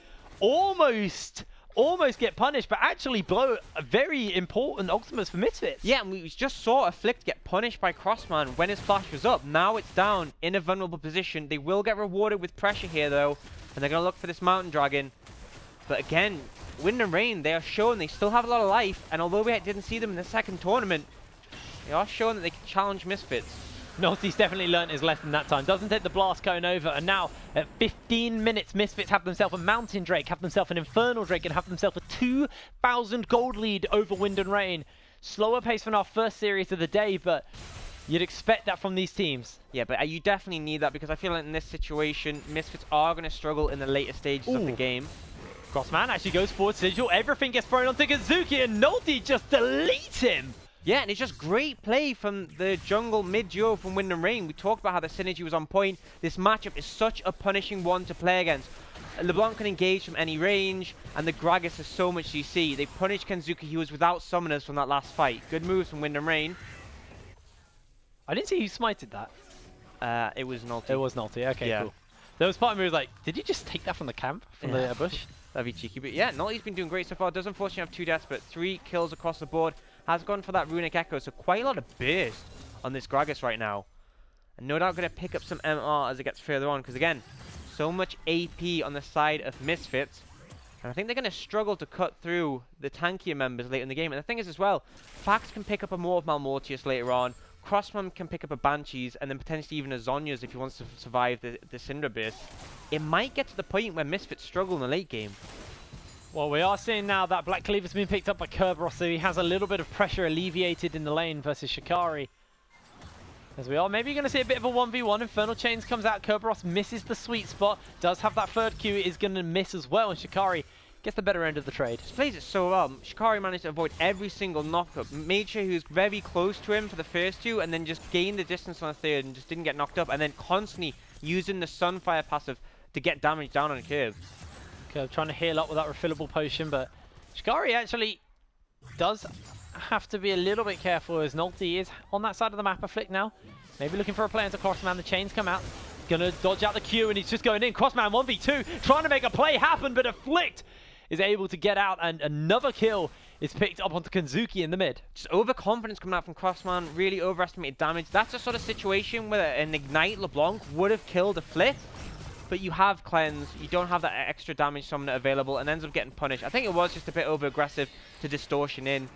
almost get punished, but actually blow a very important ultimates for Misfits. Yeah, and we just saw Afflict get punished by Crossman when his flash was up. Now it's down in a vulnerable position. They will get rewarded with pressure here, though, and they're going to look for this Mountain Dragon. But again, Wind and Rain, they are showing they still have a lot of life, and although we didn't see them in the second tournament, they are showing that they can challenge Misfits. Nolty's definitely learnt his lesson that time. Doesn't take the blast cone over, and now at 15 minutes, Misfits have themselves a Mountain Drake, have themselves an Infernal Drake, and have themselves a 2,000 gold lead over Wind and Rain. Slower pace from our first series of the day, but you'd expect that from these teams. Yeah, but you definitely need that, because I feel like in this situation, Misfits are going to struggle in the later stages of the game. Crossman actually goes forward, Sigil, everything gets thrown onto Kazuki, and Nolty just deletes him. Yeah, and it's just great play from the jungle mid-duo from Wind and Rain. We talked about how the synergy was on point. This matchup is such a punishing one to play against. LeBlanc can engage from any range, and the Gragas has so much CC. They punished Kanzuki, he was without summoners from that last fight. Good moves from Wind and Rain. I didn't see who smited that. It was Nolty. It was Nolty, okay, Yeah. cool. There was part of me was like, did you just take that from the camp, from the bush? That'd be cheeky, but yeah, Nolty's been doing great so far. Does unfortunately have 2 deaths, but 3 kills across the board. Has gone for that Runic Echo, so quite a lot of burst on this Gragas right now. And no doubt going to pick up some MR as it gets further on, because again, so much AP on the side of Misfits. And I think they're going to struggle to cut through the tankier members late in the game. And the thing is as well, Fax can pick up a more of Malmortius later on. Crossman can pick up a Banshees, and then potentially even a Zhonya's if he wants to survive the Cinder burst. It might get to the point where Misfits struggle in the late game. Well, we are seeing now that Black Cleaver's been picked up by Kerberos, so he has a little bit of pressure alleviated in the lane versus Shikari. As we are maybe going to see a bit of a 1v1. Infernal Chains comes out, Kerberos misses the sweet spot, does have that third Q, is going to miss as well, and Shikari gets the better end of the trade. Just plays it so well. Shikari managed to avoid every single knockup. Made sure he was very close to him for the first 2, and then just gained the distance on the third and just didn't get knocked up, and then constantly using the Sunfire passive to get damage down on a curve. Trying to heal up with that refillable potion, but Shikari actually does have to be a little bit careful as Nolty is on that side of the map. Afflict now. Maybe looking for a play into Crossman. The chains come out. Gonna dodge out the Q, and he's just going in. Crossman 1v2, trying to make a play happen, but Afflict is able to get out, and another kill is picked up onto Kanzuki in the mid. Just overconfidence coming out from Crossman, really overestimated damage. That's a sort of situation where an Ignite LeBlanc would have killed Afflict. But you have Cleanse, you don't have that extra damage summoner available, and ends up getting punished. I think it was just a bit over-aggressive to Distortion in.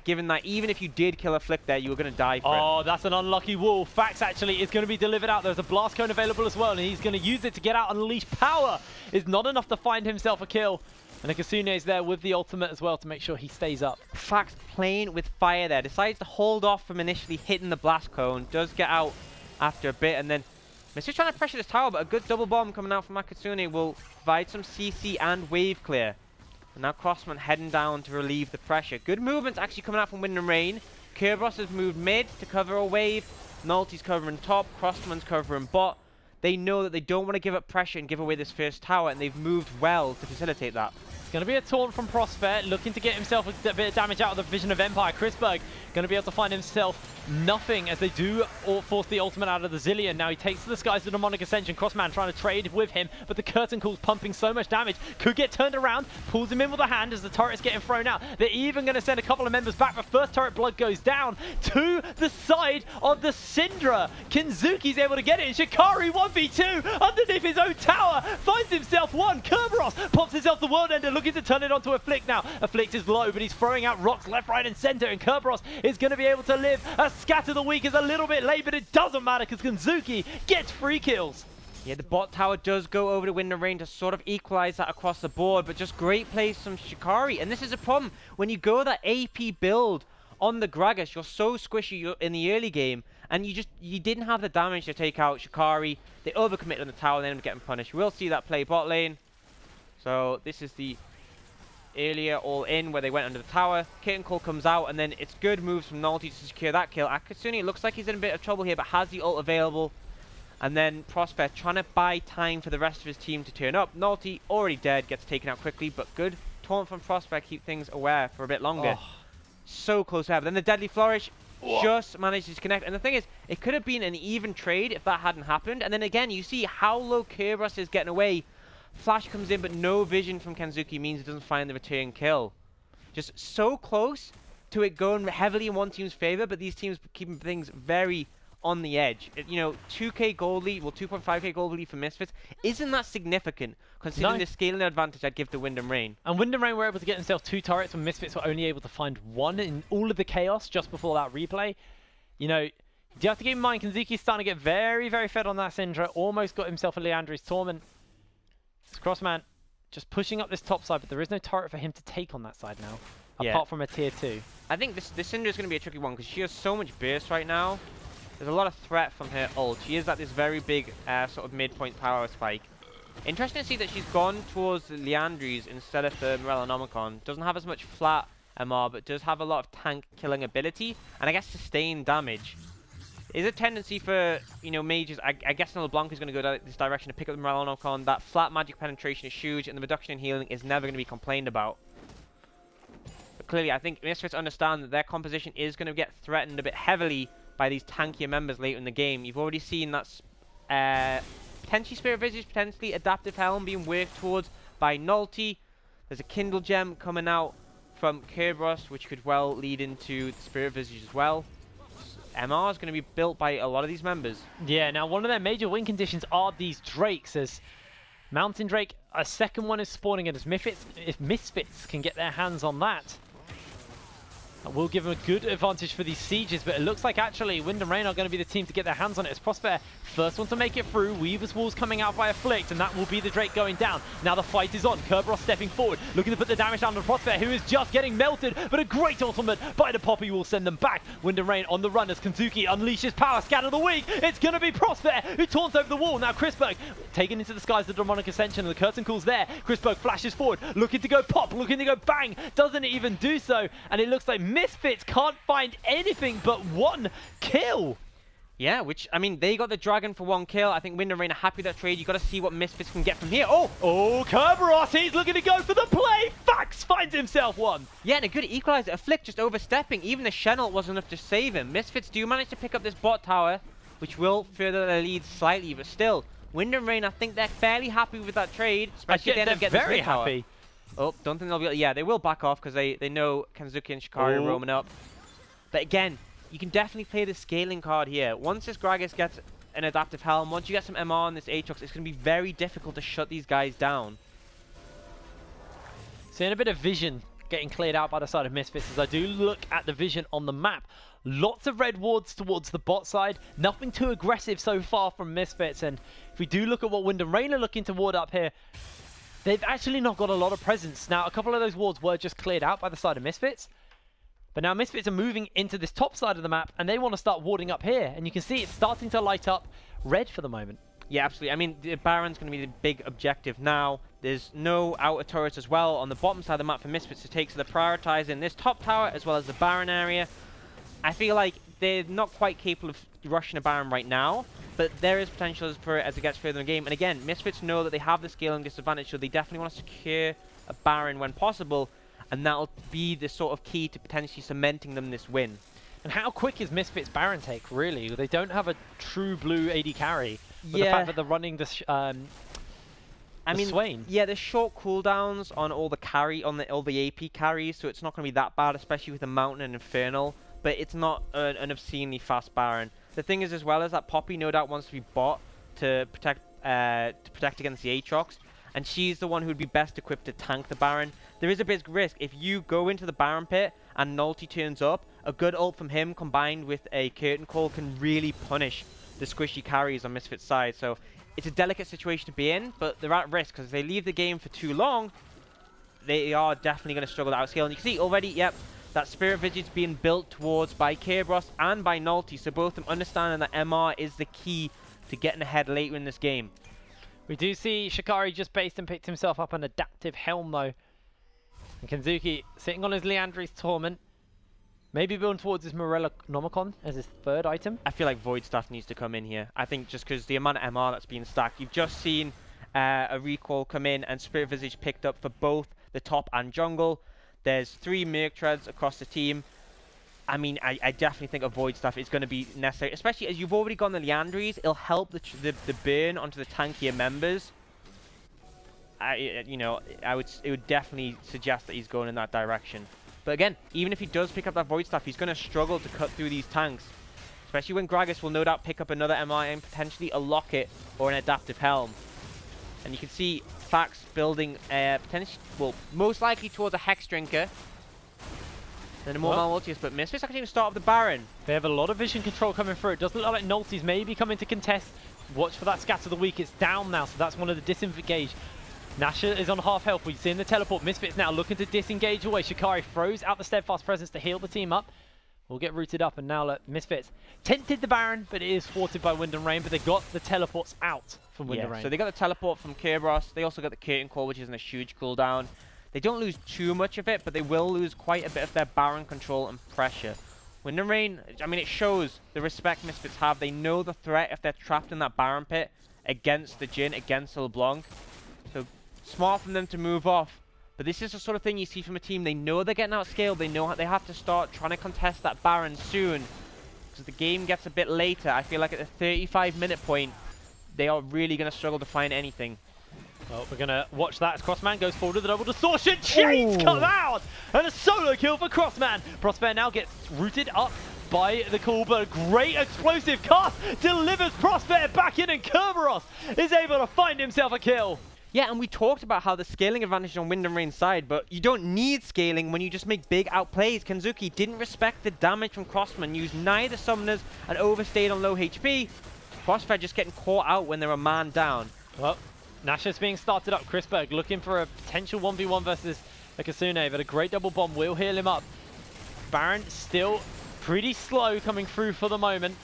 Given that even if you did kill Afflict there, you were going to die for it. Oh, that's an unlucky wall. Fax actually is going to be delivered out. There's a Blast Cone available as well, and he's going to use it to get out. Unleash Power is not enough to find himself a kill. And Akasune is there with the ultimate as well to make sure he stays up. Fax playing with fire there. Decides to hold off from initially hitting the Blast Cone. Does get out after a bit, and then Misfits trying to pressure this tower, but a good double bomb coming out from Akasune will provide some CC and wave clear. And now Crossman heading down to relieve the pressure. Good movements actually coming out from Wind and Rain. Kerberos has moved mid to cover a wave. Nolty's covering top. Crossman's covering bot. They know that they don't want to give up pressure and give away this first tower, and they've moved well to facilitate that. going to be a taunt from Prospect, looking to get himself a bit of damage out of the Vision of Empire. Chrisberg going to be able to find himself nothing as they do force the ultimate out of the Zillion. Now he takes to the skies the Demonic Ascension. Crossman trying to trade with him, but the Curtain Call's pumping so much damage. Could get turned around, pulls him in with a hand as the turret's getting thrown out. They're even going to send a couple of members back, but first turret blood goes down to the side of the Syndra. Kinzuki's able to get it, and Shikari 1v2 underneath his own tower. Finds himself one. Kerberos pops himself the World Ender, looking to turn it onto Afflict now. Afflict is low, but he's throwing out rocks left, right, and center, and Kerberos is going to be able to live. A Scatter the Weak is a little bit late, but it doesn't matter because Kinzuki gets 3 kills. Yeah, the bot tower does go over the Wind and Rain to sort of equalize that across the board, but just great plays from Shikari. And this is a problem. When you go that AP build on the Gragas, you're so squishy in the early game, and you didn't have the damage to take out Shikari. They overcommitted on the tower and ended up getting punished. We'll see that play bot lane. So this is the earlier all-in where they went under the tower. Curtain Call comes out, and then it's good moves from Nalty to secure that kill. Akasuni, it looks like he's in a bit of trouble here, but has the ult available. And then Prospect trying to buy time for the rest of his team to turn up. Nalty, already dead, gets taken out quickly, but good taunt from Prospect, keep things aware for a bit longer. Oh. So close there, but then the Deadly Flourish just manages to connect. And the thing is, it could have been an even trade if that hadn't happened. And then again, you see how low Kerberos is getting away. Flash comes in, but no vision from Kanzuki means it doesn't find the return kill. Just so close to it going heavily in one team's favor, but these teams keeping things very on the edge. You know, 2k gold lead, well, 2.5k gold lead for Misfits isn't that significant considering the scaling advantage I'd give to Wind and Rain. And Wind and Rain were able to get themselves 2 turrets when Misfits were only able to find 1 in all of the chaos just before that replay. You know, you have to keep in mind, Kanzuki's starting to get very, very fed on that Syndra. Almost got himself a Leandri's Torment. Crossman just pushing up this top side, but there is no turret for him to take on that side now, apart from a tier 2. I think this Syndra is going to be a tricky one because she has so much burst right now. There's a lot of threat from her ult. She is at this very big sort of midpoint power spike. Interesting to see that she's gone towards the Leandries instead of the Morellonomicon. Doesn't have as much flat MR, but does have a lot of tank killing ability, and I guess sustained damage. Is a tendency for, you know, mages. I guess LeBlanc is going to go this direction to pick up the Morellonomicon. That flat magic penetration is huge, and the reduction in healing is never going to be complained about. But clearly, I think Misfits understand that their composition is going to get threatened a bit heavily by these tankier members later in the game. You've already seen that potentially Spirit Visage, potentially Adaptive Helm being worked towards by Nalty. There's a Kindle Gem coming out from Kerberos, which could well lead into the Spirit Visage as well. MR is going to be built by a lot of these members. Yeah, now one of their major win conditions are these Drakes, as Mountain Drake, a second one is spawning, and as if Misfits can get their hands on that, will give them a good advantage for these sieges, but it looks like actually Wind and Rain are going to be the team to get their hands on it. As Prospect, first one to make it through. Weaver's Wall's coming out by Afflict, and that will be the Drake going down. Now the fight is on. Kerberos stepping forward, looking to put the damage down on Prospect, who is just getting melted, but a great ultimate by the Poppy will send them back. Wind and Rain on the run as Kanzuki unleashes power. Scatter the Weak. It's going to be Prospect who taunts over the wall. Now Chrisberg taken into the skies, the Demonic Ascension, and the Curtain Call's there. Chrisberg flashes forward, looking to go pop, looking to go bang. Doesn't even do so, and it looks like Misfits can't find anything but 1 kill. Yeah, which, I mean, they got the Dragon for 1 kill. I think Wind and Rain are happy with that trade. You got to see what Misfits can get from here. Oh, Kerberos, he's looking to go for the play. Fax finds himself 1. Yeah, and a good equalizer. Afflict just overstepping. Even the Shenel wasn't enough to save him. Misfits do manage to pick up this bot tower, which will further their lead slightly, but still, Wind and Rain, I think they're fairly happy with that trade, especially if they end up getting very happy. Tower. Oh, don't think they'll be... Yeah, they will back off because they know Kanzuki and Shikari are roaming up. But again, you can definitely play the scaling card here. Once this Gragas gets an Adaptive Helm, once you get some MR on this Aatrox, it's going to be very difficult to shut these guys down. Seeing a bit of vision getting cleared out by the side of Misfits as I do look at the vision on the map. Lots of red wards towards the bot side. Nothing too aggressive so far from Misfits. And if we do look at what Wind and Rain are looking to ward up here, they've actually not got a lot of presence. Now, a couple of those wards were just cleared out by the side of Misfits. But now Misfits are moving into this top side of the map, and they want to start warding up here. And you can see it's starting to light up red for the moment. Yeah, absolutely. I mean, the Baron's going to be the big objective now. There's no outer turrets as well on the bottom side of the map for Misfits to take, so they're prioritizing this top tower as well as the Baron area. I feel like they're not quite capable of rushing a Baron right now, but there is potential for it as it gets further in the game. And again, Misfits know that they have the scaling disadvantage, so they definitely want to secure a Baron when possible, and that'll be the sort of key to potentially cementing them this win. And how quick is Misfits Baron take, really? They don't have a true blue AD carry. But Yeah. the fact that they're running the Swain. Yeah, there's short cooldowns on all the all the AP carries, so it's not going to be that bad, especially with the Mountain and Infernal. But it's not an obscenely fast Baron. The thing is, as well, is that Poppy no doubt wants to be bot to protect against the Aatrox, and she's the one who would be best equipped to tank the Baron. There is a big risk if you go into the Baron pit and Nulty turns up. A good ult from him combined with a Curtain Call can really punish the squishy carries on Misfits' side. So it's a delicate situation to be in, but they're at risk because if they leave the game for too long, they are definitely going to struggle to outscale. And you can see already, yep, that Spirit Visage being built towards by Kerberos and by Nulty, so both of them understanding that MR is the key to getting ahead later in this game. We do see Shikari just based and picked himself up an adaptive helm though. And Kenzuki sitting on his Leandri's Torment. Maybe building towards his Morella Nomicon as his third item. I feel like Void Staff needs to come in here. I think just because the amount of MR that's being stacked. You've just seen a recall come in and Spirit Visage picked up for both the top and jungle. There's 3 Merc Treads across the team. I mean, I definitely think a Void Staff is going to be necessary, especially as you've already gone the Leandries. It'll help the burn onto the tankier members. It would definitely suggest that he's going in that direction. But again, even if he does pick up that Void Staff, he's going to struggle to cut through these tanks. Especially when Gragas will no doubt pick up another MI and potentially a Locket or an Adaptive Helm. And you can see Fax building potentially, well, most likely towards a Hex Drinker. And a more Malmultius, but Misfits are going to start off the Baron. They have a lot of vision control coming through. It doesn't look like Nulty's maybe coming to contest. Watch for that Scatter the Weak. It's down now, so that's one of the disengage. Nasha is on half health. We've seen the teleport. Misfits now looking to disengage away. Shikari throws out the Steadfast Presence to heal the team up. We'll get rooted up, and now look, Misfits tempted the Baron, but it is thwarted by Wind and Rain, but they got the teleports out from Wind and Rain. So they got the teleport from Kerberos. They also got the Curtain Call, which isn't a huge cooldown. They don't lose too much of it, but they will lose quite a bit of their Baron control and pressure. Wind and Rain, I mean, it shows the respect Misfits have. They know the threat if they're trapped in that Baron pit against the Jhin, against LeBlanc. So smart from them to move off. But this is the sort of thing you see from a team. They know they're getting outscaled. They know they have to start trying to contest that Baron soon. Because the game gets a bit later. I feel like at the 35-minute point, they are really going to struggle to find anything. Well, we're going to watch that as Crossman goes forward with the double distortion. Chains come out! And a solo kill for Crossman. Prosper now gets rooted up by the call, but a great explosive cast delivers Prosper back in, and Kerberos is able to find himself a kill. Yeah, and we talked about how the scaling advantage on Wind and Rain's side, but you don't need scaling when you just make big outplays. Kenzuki didn't respect the damage from Crossman, used neither summoners and overstayed on low HP. Crossfire just getting caught out when they're a man down. Well, Nasha's being started up. Chrisberg looking for a potential 1v1 versus Akasune, but a great double bomb will heal him up. Baron still pretty slow coming through for the moment.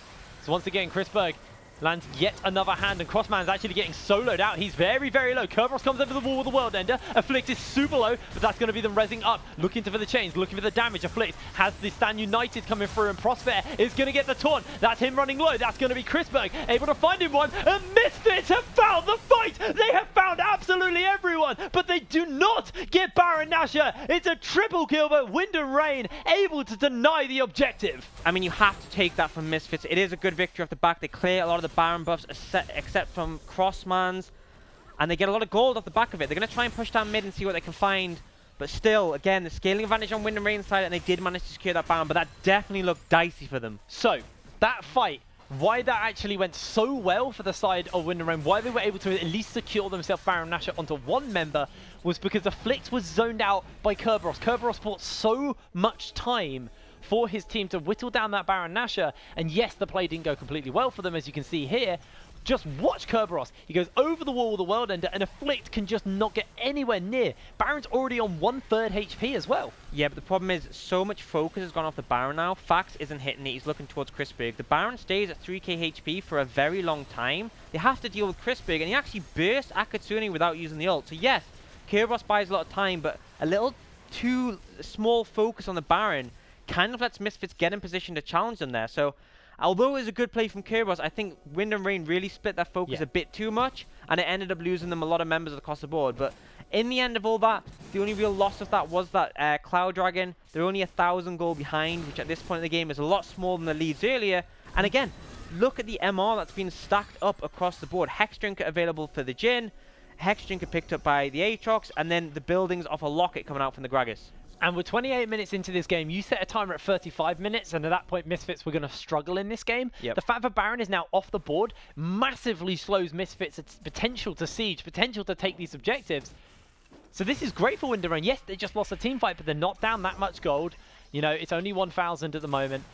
So once again, Chrisberg lands yet another hand, and Crossman's actually getting soloed out. He's very, very low. Kerberos comes over the wall with the World Ender. Afflict is super low, but that's going to be them rezzing up. Looking for the chains, looking for the damage. Afflict has the Stand United coming through, and Prosper is going to get the taunt. That's him running low. That's going to be Chrisberg able to find him one, and Misfits have found the fight. They have found absolutely everyone, but they do not get Baron Nashor. It's a triple kill, but Wind and Rain able to deny the objective. I mean, you have to take that from Misfits. It is a good victory off the back. They clear a lot of the Baron buffs except from Crossman's, and they get a lot of gold off the back of it. They're going to try and push down mid and see what they can find, but still, again, the scaling advantage on Wind and Rain's side, and they did manage to secure that Baron, but that definitely looked dicey for them. So, that fight, why that actually went so well for the side of Wind and Rain, why they were able to at least secure themselves Baron Nashor onto one member, was because Afflict was zoned out by Kerberos. Kerberos bought so much time for his team to whittle down that Baron Nashor, and yes, the play didn't go completely well for them, as you can see here. Just watch Kerberos. He goes over the wall with the World Ender, and Afflict can just not get anywhere near. Baron's already on 1/3 HP as well. Yeah, but the problem is so much focus has gone off the Baron now. Fax isn't hitting it. He's looking towards Chrisberg. The Baron stays at 3k HP for a very long time. They have to deal with Chrisberg, and he actually burst Akatsuki without using the ult. So yes, Kerberos buys a lot of time, but a little too small focus on the Baron kind of lets Misfits get in position to challenge them there. So Although it was a good play from Kerberos, I think Wind and Rain really split their focus a bit too much, and it ended up losing them a lot of members across the board. But in the end of all that, the only real loss of that was that Cloud Dragon. They're only 1,000 gold behind, which at this point in the game is a lot smaller than the leads earlier. And again, look at the MR that's been stacked up across the board. Hex Drinker available for the Jhin, Hex Drinker picked up by the Aatrox, and then the buildings off a Locket coming out from the Gragas. And we're 28 minutes into this game. You set a timer at 35 minutes, and at that point, Misfits were going to struggle in this game. Yep. The fact that Baron is now off the board massively slows Misfits' potential to siege, potential to take these objectives. So this is great for Wind and Rain. Yes, they just lost a team fight, but they're not down that much gold. You know, it's only 1,000 at the moment.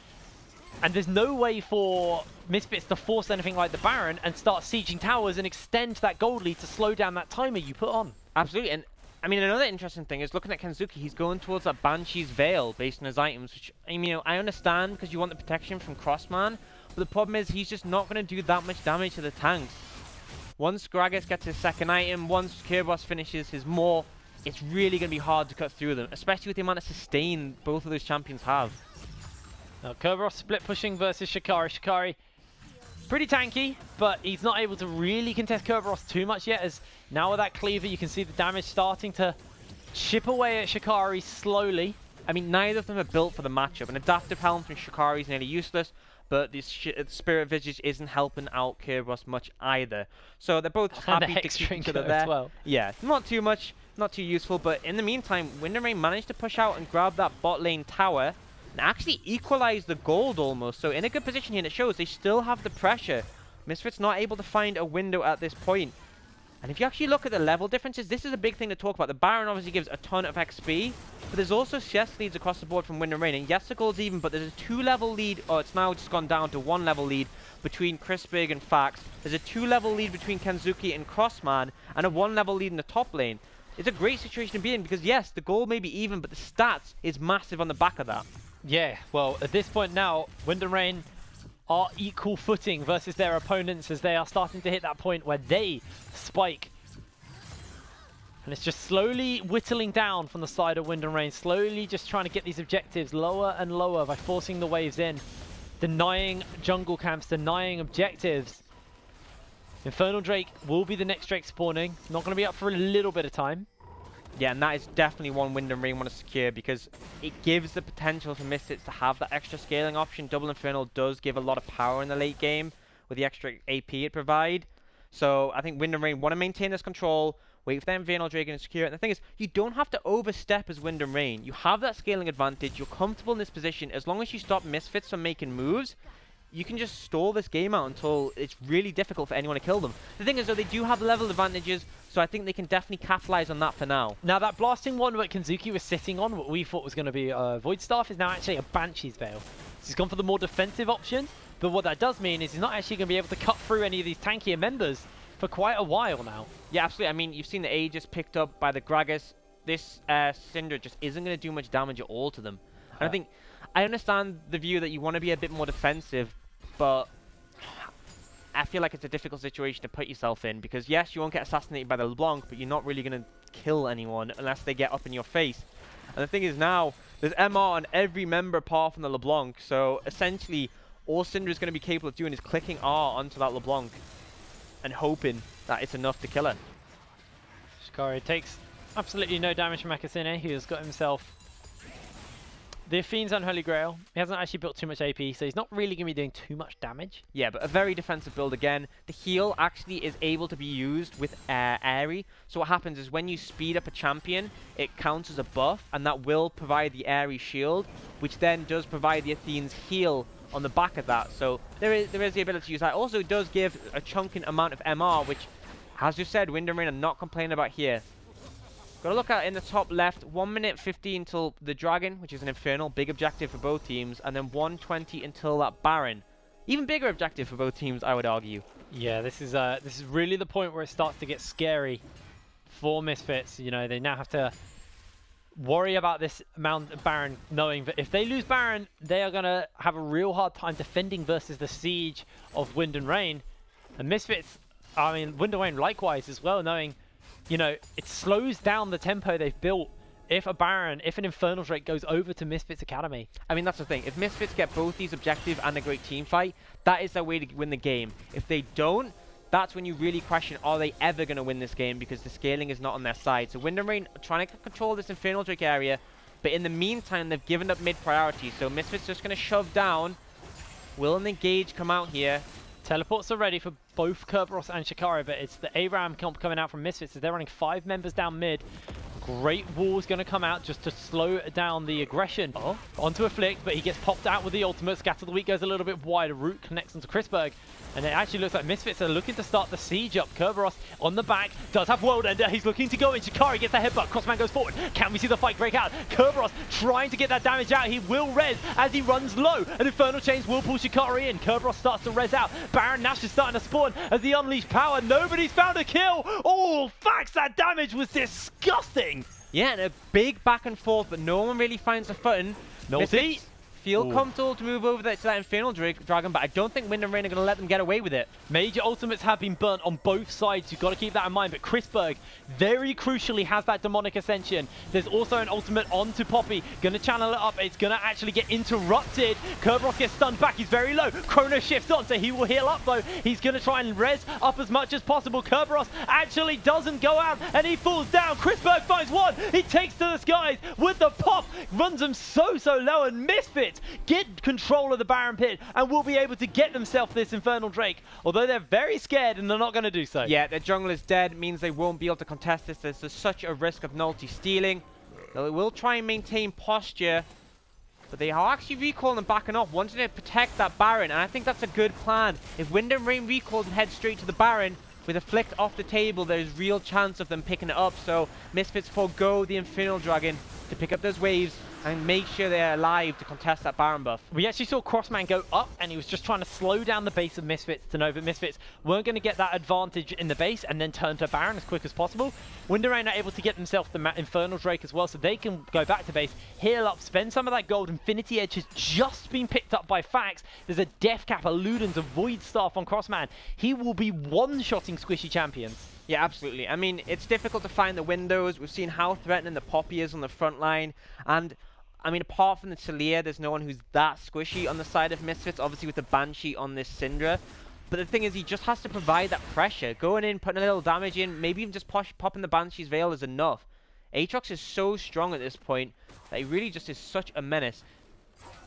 And there's no way for Misfits to force anything like the Baron and start sieging towers and extend that gold lead to slow down that timer you put on. Absolutely, and I mean, another interesting thing is looking at Kenzuki, he's going towards that Banshee's Veil based on his items, which, I mean, you know, I understand because you want the protection from Crossman, but the problem is he's just not going to do that much damage to the tanks. Once Gragas gets his second item, once Kerberos finishes his Maw, it's really going to be hard to cut through them, especially with the amount of sustain both of those champions have. Now, Kerberos split pushing versus Shikari. Shikari, pretty tanky, but he's not able to really contest Kerberos too much yet, as now with that cleaver, you can see the damage starting to chip away at Shikari slowly. I mean, neither of them are built for the matchup. An adaptive helm from Shikari is nearly useless, but this Spirit Visage isn't helping out Kerberos much either. So they're both happy to keep each other there. As well. Yeah, not too much, not too useful, but in the meantime, Wind and Rain managed to push out and grab that bot lane tower and actually equalize the gold almost. So in a good position here, and it shows they still have the pressure. Misfits not able to find a window at this point. And if you actually look at the level differences, this is a big thing to talk about. The Baron obviously gives a ton of XP, but there's also CS leads across the board from Wind and Rain. And yes, the gold's even, but there's a 2-level lead, or it's now just gone down to 1-level lead between Crispig and Fax. There's a 2-level lead between Kenzuki and Crossman, and a 1-level lead in the top lane. It's a great situation to be in because yes, the gold may be even, but the stats is massive on the back of that. Yeah, well, at this point now, Wind and Rain are equal footing versus their opponents as they are starting to hit that point where they spike. And it's just slowly whittling down from the side of Wind and Rain, slowly just trying to get these objectives lower and lower by forcing the waves in, denying jungle camps, denying objectives. Infernal Drake will be the next Drake spawning. Not going to be up for a little bit of time. Yeah, and that is definitely one Wind and Rain want to secure because it gives the potential for Misfits to have that extra scaling option. Double Infernal does give a lot of power in the late game with the extra AP it provides. So I think Wind and Rain want to maintain this control, wait for their Infernal Dragon to secure it. And the thing is, you don't have to overstep as Wind and Rain. You have that scaling advantage. You're comfortable in this position. As long as you stop Misfits from making moves, you can just stall this game out until it's really difficult for anyone to kill them. The thing is, though, they do have level advantages, so I think they can definitely capitalize on that for now. Now, that blasting one that Kenzuki was sitting on, what we thought was going to be a Void Staff, is now actually a Banshee's Veil. So he's gone for the more defensive option, but what that does mean is he's not actually going to be able to cut through any of these tankier members for quite a while now. Yeah, absolutely. I mean, you've seen the Aegis picked up by the Gragas. This Syndra just isn't going to do much damage at all to them. And I think, I understand the view that you want to be a bit more defensive, but I feel like it's a difficult situation to put yourself in because yes, you won't get assassinated by the LeBlanc, but you're not really going to kill anyone unless they get up in your face. And the thing is now, there's MR on every member apart from the LeBlanc, so essentially all Syndra is going to be capable of doing is clicking R onto that LeBlanc and hoping that it's enough to kill her. Shikari takes absolutely no damage from Akasine, who has got himself the Fiend's Unholy Grail. He hasn't actually built too much AP, so he's not really going to be doing too much damage. Yeah, but a very defensive build again. The heal actually is able to be used with Airy. So what happens is when you speed up a champion, it counts as a buff, and that will provide the Airy shield, which then does provide the Athene's heal on the back of that. So there is the ability to use that. Also, it does give a chunking amount of MR, which, as you said, Wind and Rain are not complaining about here. Got to look at in the top left, 1 minute 50 until the Dragon, which is an Infernal, big objective for both teams, and then 1:20 until that Baron. Even bigger objective for both teams, I would argue. Yeah, this is really the point where it starts to get scary for Misfits. You know, they now have to worry about this amount of Baron, knowing that if they lose Baron, they are going to have a real hard time defending versus the siege of Wind and Rain. And Misfits, I mean, Wind and Rain likewise as well, knowing, you know, it slows down the tempo they've built if an Infernal Drake goes over to Misfits Academy. I mean, that's the thing. If Misfits get both these objectives and a great team fight, that is their way to win the game. If they don't, that's when you really question, are they ever going to win this game, because the scaling is not on their side. So Wind and Rain are trying to control this Infernal Drake area, but in the meantime, they've given up mid priority. So Misfits just going to shove down. Will an engage come out here? Teleports are ready for both Kerberos and Shikari, but it's the ARAM comp coming out from Misfits as they're running 5 members down mid. Great wall's going to come out just to slow down the aggression onto Afflict, but he gets popped out with the ultimate. Scatter the Weak goes a little bit wider. Root connects onto Chrisberg, and it actually looks like Misfits are looking to start the siege up. Kerberos on the back does have World Ender. He's looking to go in. Shikari gets a headbutt. Crossman goes forward. Can we see the fight break out? Kerberos trying to get that damage out. He will res as he runs low, and Infernal Chains will pull Shikari in. Kerberos starts to res out. Baron Nash is starting to spawn as the Unleashed Power. Nobody's found a kill. Oh, facts, that damage was disgusting. Yeah, and a big back and forth, but no one really finds a footing. Naughty feel comfortable to move over to that Infernal Dragon, but I don't think Wind and Rain are going to let them get away with it. Major ultimates have been burnt on both sides. You've got to keep that in mind. But Chrisberg, very crucially, has that Demonic Ascension. There's also an ultimate onto Poppy. Going to channel it up. It's going to actually get interrupted. Kerberos gets stunned back. He's very low. Chrono shifts on, so he will heal up, though. He's going to try and res up as much as possible. Kerberos actually doesn't go out, and he falls down. Chrisberg finds one. He takes to the skies with the pop. Runs him so low, and Misfits get control of the Baron Pit and will be able to get themselves this Infernal Drake, although they're very scared and they're not going to do so. Yeah, their jungle is dead, means they won't be able to contest this. There's such a risk of Nulty stealing. They will try and maintain posture, but they are actually recalling and backing off, wanting to protect that Baron, and I think that's a good plan. If Wind and Rain recalls and head straight to the Baron, with Afflict off the table, there's real chance of them picking it up, so Misfits forego the Infernal Dragon to pick up those waves and make sure they're alive to contest that Baron buff. We actually saw Crossman go up, and he was just trying to slow down the base of Misfits to know that Misfits weren't going to get that advantage in the base and then turn to Baron as quick as possible. Wind and Rain are able to get themselves the Infernal Drake as well, so they can go back to base, heal up, spend some of that gold. Infinity Edge has just been picked up by Fax. There's a Death Cap, a Ludens, a Void Staff on Crossman. He will be one-shotting squishy champions. Yeah, absolutely. I mean, it's difficult to find the windows. We've seen how threatening the Poppy is on the front line, and I mean, apart from the Talia, there's no one who's that squishy on the side of Misfits, obviously with the Banshee on this Syndra. But the thing is, he just has to provide that pressure. Going in, putting a little damage in, maybe even just popping the Banshee's Veil is enough. Aatrox is so strong at this point that he really just is such a menace.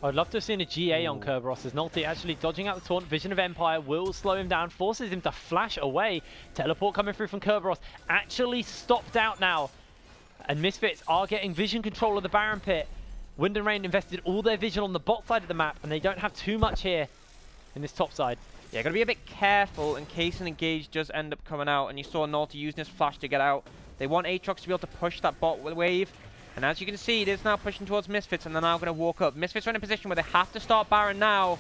I'd love to have seen a GA on Kerberos as Nulty actually dodging out the taunt. Vision of Empire will slow him down, forces him to flash away. Teleport coming through from Kerberos, actually stopped out now. And Misfits are getting vision control of the Baron Pit. Wind and Rain invested all their vision on the bot side of the map, and they don't have too much here in this top side. Yeah, gotta be a bit careful in case an engage does end up coming out, and you saw Nulty using his flash to get out. They want Aatrox to be able to push that bot wave, and as you can see, it is now pushing towards Misfits, and they're now going to walk up. Misfits are in a position where they have to start Baron now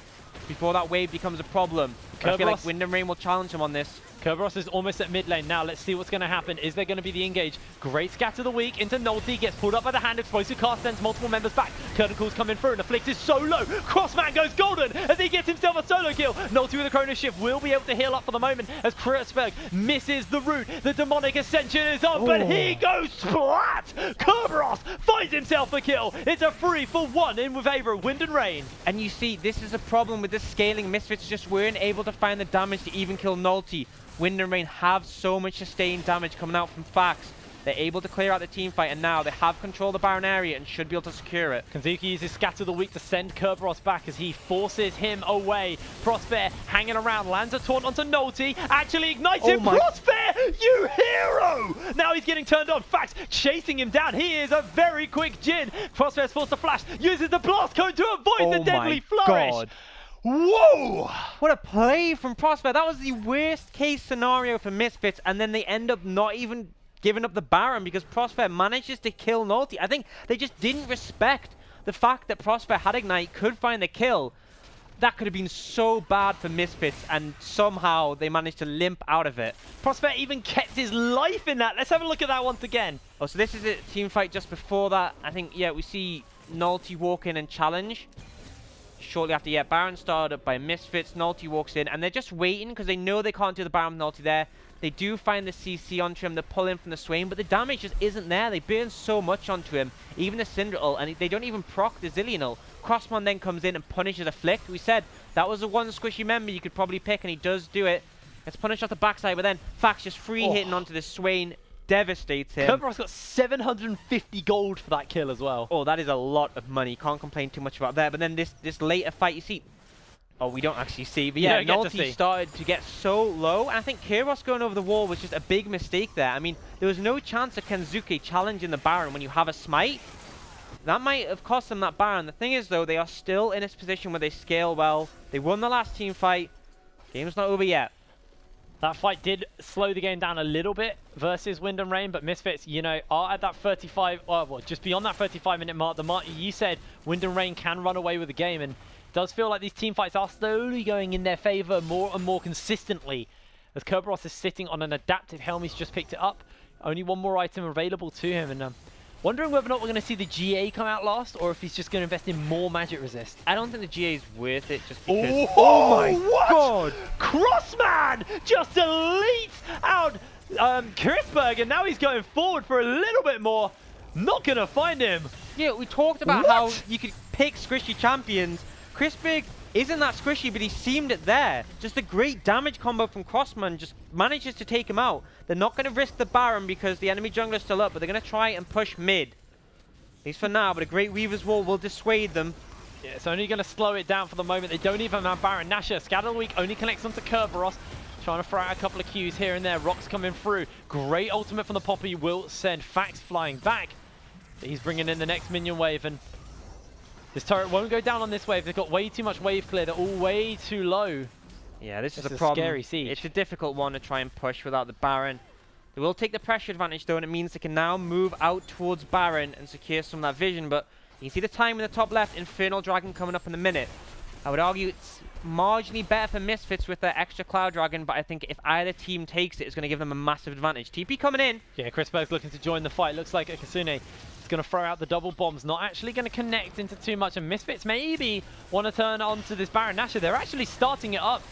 before that wave becomes a problem. I feel like Wind and Rain will challenge him on this. Kerberos is almost at mid lane now. Let's see what's going to happen. Is there going to be the engage? Great scatter the weak into Nulty. Gets pulled up by the hand. Explosive cast sends multiple members back. Curtain calls coming through, and Afflict is so low. Crossman goes golden as he gets himself a solo kill. Nulty with a Chrono Shift will be able to heal up for the moment as Kreuzberg misses the root. The Demonic Ascension is on, but he goes splat. Kerberos finds himself a kill. It's a 3-for-1 in favor of Wind and Rain. And you see, this is a problem with this scaling. Misfits just weren't able to find the damage to even kill Nulty. Wind and Rain have so much sustained damage coming out from Fax. They're able to clear out the team fight, and now they have control of the Baron area and should be able to secure it. Kanzuki uses Scatter the Weak to send Kerberos back as he forces him away. Prosper hanging around, lands a taunt onto Nulty, actually ignites him. Prosper, you hero! Now he's getting turned on. Fax chasing him down. He is a very quick Jin. Prosper is forced to flash, uses the blast cone to avoid the deadly flourish. God. Whoa! What a play from Prosper. That was the worst case scenario for Misfits, and then they end up not even giving up the Baron because Prosper manages to kill Nulty. I think they just didn't respect the fact that Prosper had Ignite, could find the kill. That could have been so bad for Misfits, and somehow they managed to limp out of it. Prosper even kept his life in that. Let's have a look at that once again. Oh, so this is a team fight just before that. I think, yeah, we see Nulty walk in and challenge. Shortly after, yeah, Baron started up by Misfits. Nulty walks in, and they're just waiting because they know they can't do the Baron with Nulty there. They do find the CC onto him, they pull in from the Swain, but the damage just isn't there. They burn so much onto him, even the Cinder ult, and they don't even proc the Zillion ult. Crossman then comes in and punishes a flick. We said that was the one squishy member you could probably pick, and he does do it. Gets punished off the backside, but then Fax just free hitting onto the Swain, devastates him. Kerberos got 750 gold for that kill as well. Oh, that is a lot of money. Can't complain too much about that. But then this later fight, you see... Oh, we don't actually see, but yeah, Nolty started to get so low, and I think Kyros going over the wall was just a big mistake there. I mean, there was no chance of Kenzuke challenging the Baron when you have a smite. That might have cost them that Baron. The thing is, though, they are still in this position where they scale well. They won the last team fight. Game's not over yet. That fight did slow the game down a little bit versus Wind and Rain, but Misfits, you know, are at that 35, well, just beyond that 35-minute mark. The mark you said, Wind and Rain can run away with the game, and does feel like these team fights are slowly going in their favor more and more consistently, as Kerberos is sitting on an adaptive helm. He's just picked it up. Only one more item available to him, and wondering whether or not we're going to see the GA come out last, or if he's just going to invest in more magic resist. I don't think the GA is worth it just because... Oh my god! Crossman just deletes out Chrisberg, and now he's going forward for a little bit more. Not going to find him. Yeah, we talked about how you could pick squishy champions. Chrisberg isn't that squishy, but he seemed it there. Just a great damage combo from Crossman just manages to take him out. They're not going to risk the Baron because the enemy jungler is still up, but they're going to try and push mid. At least for now, but a great Weaver's Wall will dissuade them. Yeah, it's only going to slow it down for the moment. They don't even have Baron. Nasher, Scatter of the Week only connects onto Kerberos. Trying to throw out a couple of Qs here and there. Rocks coming through. Great ultimate from the Poppy will send Fax flying back. He's bringing in the next minion wave, and this turret won't go down on this wave. They've got way too much wave clear. They're all way too low. Yeah, this is a problem. Scary siege. It's a difficult one to try and push without the Baron. They will take the pressure advantage though, and it means they can now move out towards Baron and secure some of that vision. But you can see the time in the top left, Infernal Dragon coming up in a minute. I would argue it's marginally better for Misfits with their extra Cloud Dragon, but I think if either team takes it, it's going to give them a massive advantage. TP coming in. Yeah, Chrisberg's looking to join the fight. Looks like Akasune going to throw out the double bombs, not actually going to connect into too much, and Misfits maybe want to turn onto this Baron Nashor. They're actually starting it up.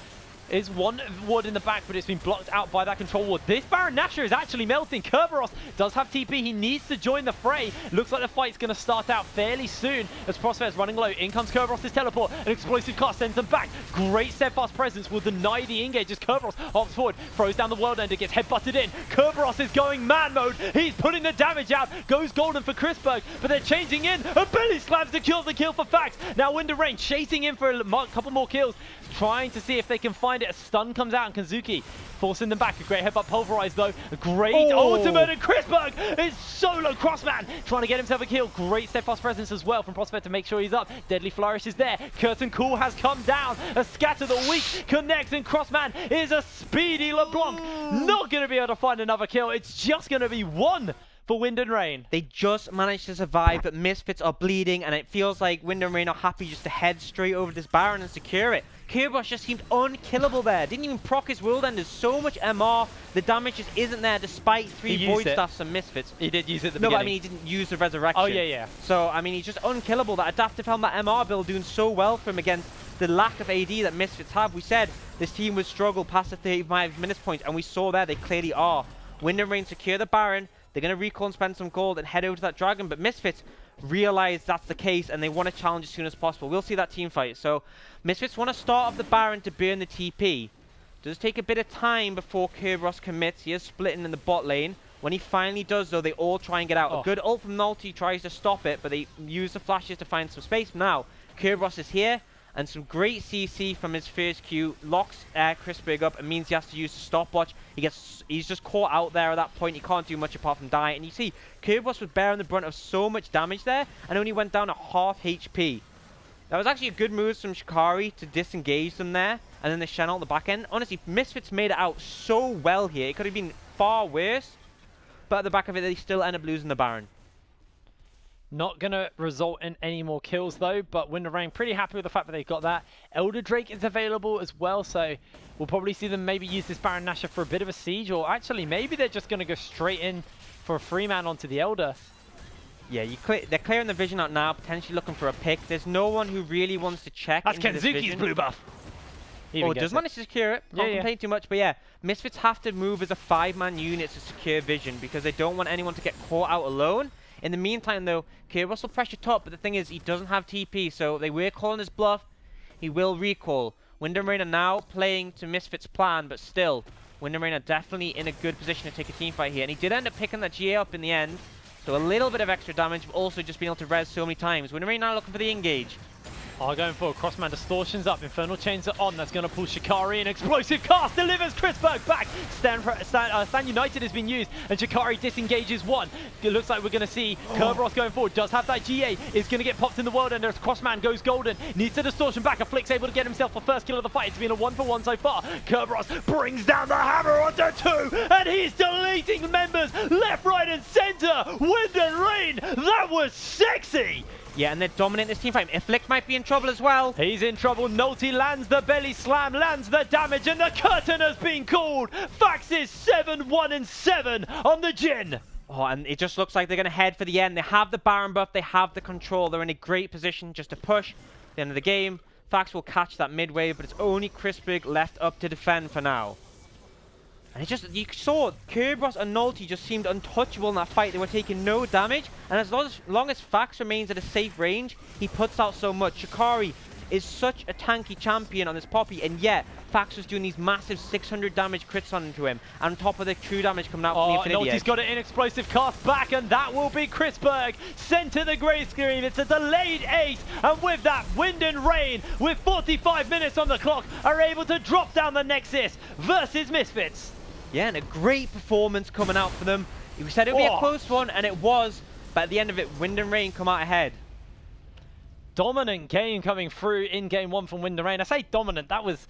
Is one ward in the back, but it's been blocked out by that control ward. This Baron Nashor is actually melting. Kerberos does have TP. He needs to join the fray. Looks like the fight's going to start out fairly soon as Prospect's running low. In comes Kerberos' teleport. An explosive cast sends them back. Great steadfast presence will deny the engage as Kerberos hops forward, throws down the world ender, gets headbutted in. Kerberos is going man mode. He's putting the damage out. Goes golden for Chrisberg, but they're changing in. And Billy slams the kill for Fax. Now Wind and Rain chasing in for a couple more kills, trying to see if they can find it. A stun comes out, and Kenzuke forcing them back. A great headbutt pulverized though. A great ultimate, and Chrisberg is solo Crossman trying to get himself a kill. Great steadfast presence as well from Prospect to make sure he's up. Deadly Flourish is there. Curtain Call has come down. A Scatter the Weak connects, and Crossman is a speedy LeBlanc. Not going to be able to find another kill. It's just going to be one for Wind and Rain. They just managed to survive, but Misfits are bleeding, and it feels like Wind and Rain are happy just to head straight over this Baron and secure it. Kerberos just seemed unkillable there. Didn't even proc his world enders. So much MR. The damage just isn't there despite 3 Void Staffs and Misfits. He did use it at the beginning. No, but I mean, he didn't use the Resurrection. Oh, yeah. So, I mean, he's just unkillable. That Adaptive Helm, that MR build doing so well for him against the lack of AD that Misfits have. We said this team would struggle past the 35 minutes point, and we saw there they clearly are. Wind and Rain secure the Baron. They're going to recall and spend some gold and head over to that Dragon, but Misfits realize that's the case and they want to challenge as soon as possible. We'll see that team fight. So Misfits want to start off the Baron to burn the TP. Does take a bit of time before Kerberos commits. He is splitting in the bot lane. When he finally does though, they all try and get out. A good ult from Nolty tries to stop it, but they use the flashes to find some space. Now Kerberos is here, and some great CC from his first Q locks Chrisberg up. It means he has to use the stopwatch. He's just caught out there at that point. He can't do much apart from die. And you see, Kerberos was bearing the brunt of so much damage there, and only went down at half HP. That was actually a good move from Shikari to disengage them there, and then the Shen ult the back end. Honestly, Misfits made it out so well here. It could have been far worse, but at the back of it, they still end up losing the Baron. Not going to result in any more kills though, but Wind and Rain pretty happy with the fact that they've got that. Elder Drake is available as well, so we'll probably see them maybe use this Baron Nashor for a bit of a siege, or actually maybe they're just going to go straight in for a free man onto the Elder. Yeah, they're clearing the vision out now, potentially looking for a pick. There's no one who really wants to check. That's Kenzuki's blue buff. Even Oh, gets does it. manage to secure it. Can't Yeah. complain too much, but yeah, Misfits have to move as a 5-man unit to secure vision because they don't want anyone to get caught out alone. In the meantime, though, Kerberos will pressure top, but the thing is, he doesn't have TP, so they were calling his bluff. He will recall. Wind and Rain are now playing to Misfits' plan, but still, Wind and Rain are definitely in a good position to take a team fight here, and he did end up picking that GA up in the end, so a little bit of extra damage, but also just being able to res so many times. Wind and Rain now looking for the engage. Oh, going for Crossman distortions up. Infernal Chains are on. That's going to pull Shikari in. Explosive cast delivers Chrisberg back. Stand United has been used, and Shikari disengages one. It looks like we're going to see Kerberos going forward. Does have that GA. Is going to get popped in the world, and there's Crossman goes golden. Needs the distortion back. Afflict's able to get himself the first kill of the fight. It's been a 1-for-1 so far. Kerberos brings down the hammer onto 2, and he's deleting members left, right, and center. Wind and Rain. That was sexy. Yeah, and they're dominating this team fight. Afflict might be in trouble as well. He's in trouble. Nolte lands the belly slam, lands the damage, and the curtain has been called. Fax is 7-1-7 on the Jin. Oh, and it just looks like they're going to head for the end. They have the Baron buff. They have the control. They're in a great position just to push. At the end of the game, Fax will catch that midway, but it's only Chrisberg left up to defend for now. And it just, you saw Kerberos and Nolte just seemed untouchable in that fight. They were taking no damage, and as long as Fax remains at a safe range, he puts out so much. Shikari is such a tanky champion on this Poppy, and yet Fax was doing these massive 600 damage crits onto him, and on top of the true damage coming out from the Infinity Nolte's Edge. got an inexplosive cast back, and that will be Chrisberg sent to the grey screen. It's a delayed ace, and with that, Wind and Rain, with 45 minutes on the clock, are able to drop down the Nexus versus Misfits. Yeah, and a great performance coming out for them. We said it would be a close one, and it was, but at the end of it, Wind and Rain come out ahead. Dominant game coming through in game 1 from Wind and Rain. I say dominant, that was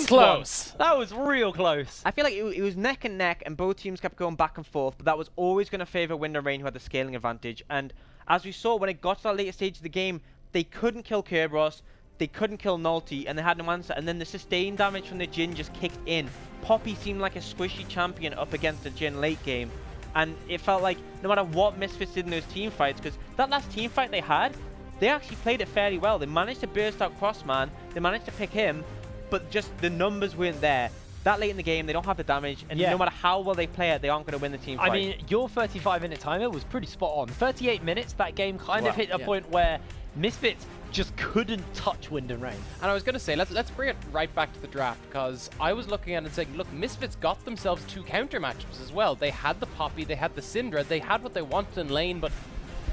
close. That was real close. I feel like it was neck and neck, and both teams kept going back and forth, but that was always going to favour Wind and Rain, who had the scaling advantage. And as we saw, when it got to that later stage of the game, they couldn't kill Kerberos, they couldn't kill Nolte, and they had no answer. And then the sustained damage from the Jin just kicked in. Poppy seemed like a squishy champion up against the Jin late game. And it felt like no matter what Misfits did in those team fights, because that last team fight they had, they actually played it fairly well. They managed to burst out Crossman, they managed to pick him, but just the numbers weren't there. That late in the game, they don't have the damage, and no matter how well they play it, they aren't going to win the team fight. I mean, your 35-minute timer was pretty spot on. 38 minutes, that game kind of hit a point where Misfits just couldn't touch Wind and Rain. And I was going to say, let's bring it right back to the draft, because I was looking at it and saying, look, Misfits got themselves 2 counter matchups as well. They had the Poppy, they had the Syndra, they had what they wanted in lane, but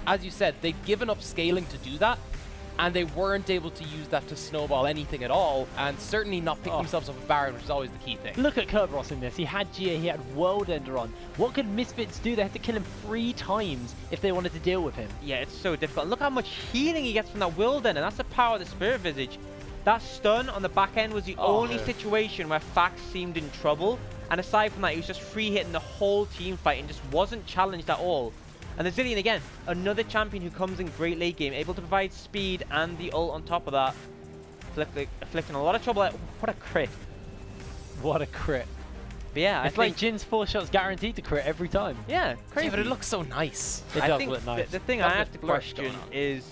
as you said, they'd given up scaling to do that, and they weren't able to use that to snowball anything at all, and certainly not pick themselves up a Baron, which is always the key thing. Look at Kerberos in this. He had GA, he had World Ender on. What could Misfits do? They had to kill him 3 times if they wanted to deal with him. Yeah, it's so difficult. Look how much healing he gets from that World Ender, and that's the power of the Spirit Visage. That stun on the back end was the only situation where Fax seemed in trouble, and aside from that, he was just free hitting the whole team fight and just wasn't challenged at all. And the Zillion again, another champion who comes in great late game, able to provide speed and the ult on top of that. Afflicting a lot of trouble. What a crit. What a crit. But yeah, it's like Jin's 4 shots guaranteed to crit every time. Yeah, crazy. Yeah, but it looks so nice. It does look nice. The thing I have to question is,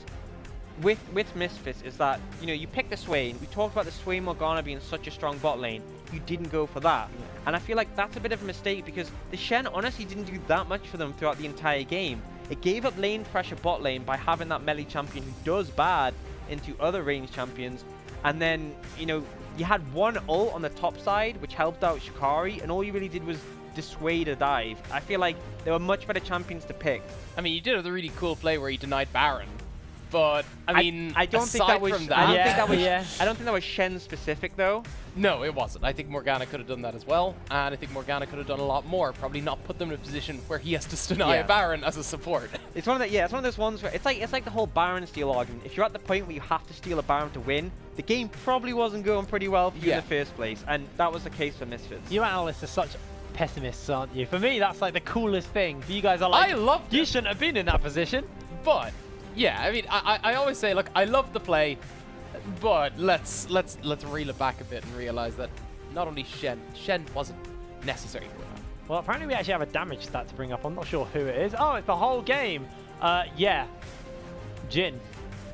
with Misfits, is that, you know, you pick the Swain. We talked about the Swain Morgana being such a strong bot lane. You didn't go for that. And I feel like that's a bit of a mistake because the Shen honestly didn't do that much for them throughout the entire game. It gave up lane pressure bot lane by having that melee champion who does bad into other range champions. And then, you know, you had one ult on the top side, which helped out Shikari, and all you really did was dissuade a dive. I feel like there were much better champions to pick. I mean, you did have the really cool play where you denied Baron. But I mean, I don't think that was. I don't think that was Shen specific though. No, it wasn't. I think Morgana could have done that as well, and I think Morgana could have done a lot more. Probably not put them in a position where he has to deny a Baron as a support. It's one of the it's one of those ones where it's like the whole Baron steal argument. If you're at the point where you have to steal a Baron to win, the game probably wasn't going pretty well for you in the first place, and that was the case for Misfits. You analysts are such pessimists, aren't you? For me, that's like the coolest thing. For you guys are like, I loved you it. shouldn't have been in that position. But yeah, I mean, I always say, look, I love the play, but let's reel it back a bit and realize that not only Shen wasn't necessary for that. Well, apparently we actually have a damage stat to bring up. I'm not sure who it is. Oh, it's the whole game. Yeah, Jin.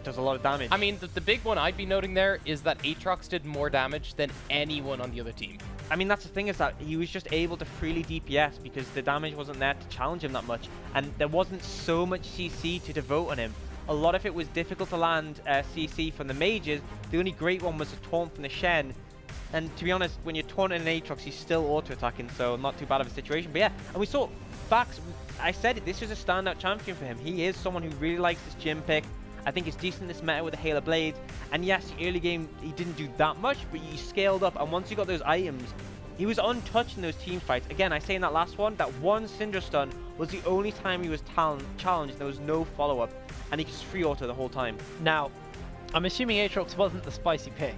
does a lot of damage. I mean, the big one I'd be noting there is that Aatrox did more damage than anyone on the other team. I mean, that's the thing, is that he was just able to freely DPS because the damage wasn't there to challenge him that much, and there wasn't so much CC to devote on him. A lot of it was difficult to land CC from the mages. The only great one was a taunt from the Shen. And to be honest, when you're taunting an Aatrox, he's still auto-attacking, so not too bad of a situation. But yeah, and we saw Fax, I said it, this was a standout champion for him. He is someone who really likes this gym pick. I think it's decent this meta with the Halo Blades. And yes, the early game, he didn't do that much, but he scaled up. And once he got those items, he was untouched in those team fights. Again, I say in that last one, that one Syndra stun was the only time he was challenged. There was no follow-up. And he just free auto the whole time. Now, I'm assuming Aatrox wasn't the spicy pick.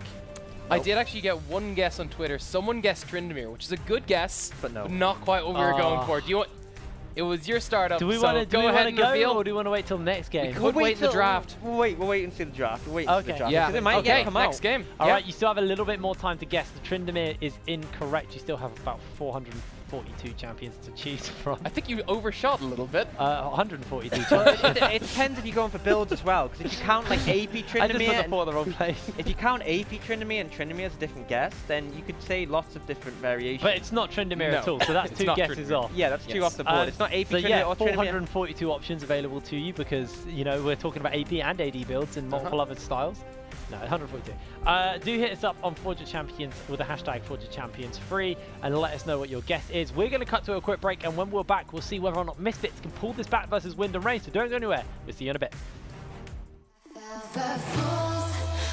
I did actually get one guess on Twitter. Someone guessed Tryndamere, which is a good guess, but no, not quite what we were going for. Do you want? It was your startup. Do we so want to go ahead and reveal, or do we want to wait till the next game? We could wait the draft. We'll wait and see the draft. We'll wait okay. until the draft. Yeah. It might come out. Next game. All right, you still have a little bit more time to guess. The Tryndamere is incorrect. You still have about 442 champions to choose from. I think you overshot a little bit. 142 Well, champions. it depends if you're going for builds as well, because if you count like AP Tryndamere, I just put the 4 in the wrong place. If you count AP Tryndamere and Tryndamere as a different guess, then you could say lots of different variations. But it's not Tryndamere No. at all, so that's It's 2 not guesses Tryndamere. off. Yeah, that's 2 off the board. It's not AP so Tryndamere yeah, or Tryndamere. 442 options available to you because, you know, we're talking about AP and AD builds and multiple other styles. No, 142. Do hit us up on Forge of Champions with the hashtag Forge of Champions free and let us know what your guess is. We're going to cut to a quick break, and when we're back, we'll see whether or not Misfits can pull this back versus Wind and Rain. So don't go anywhere. We'll see you in a bit.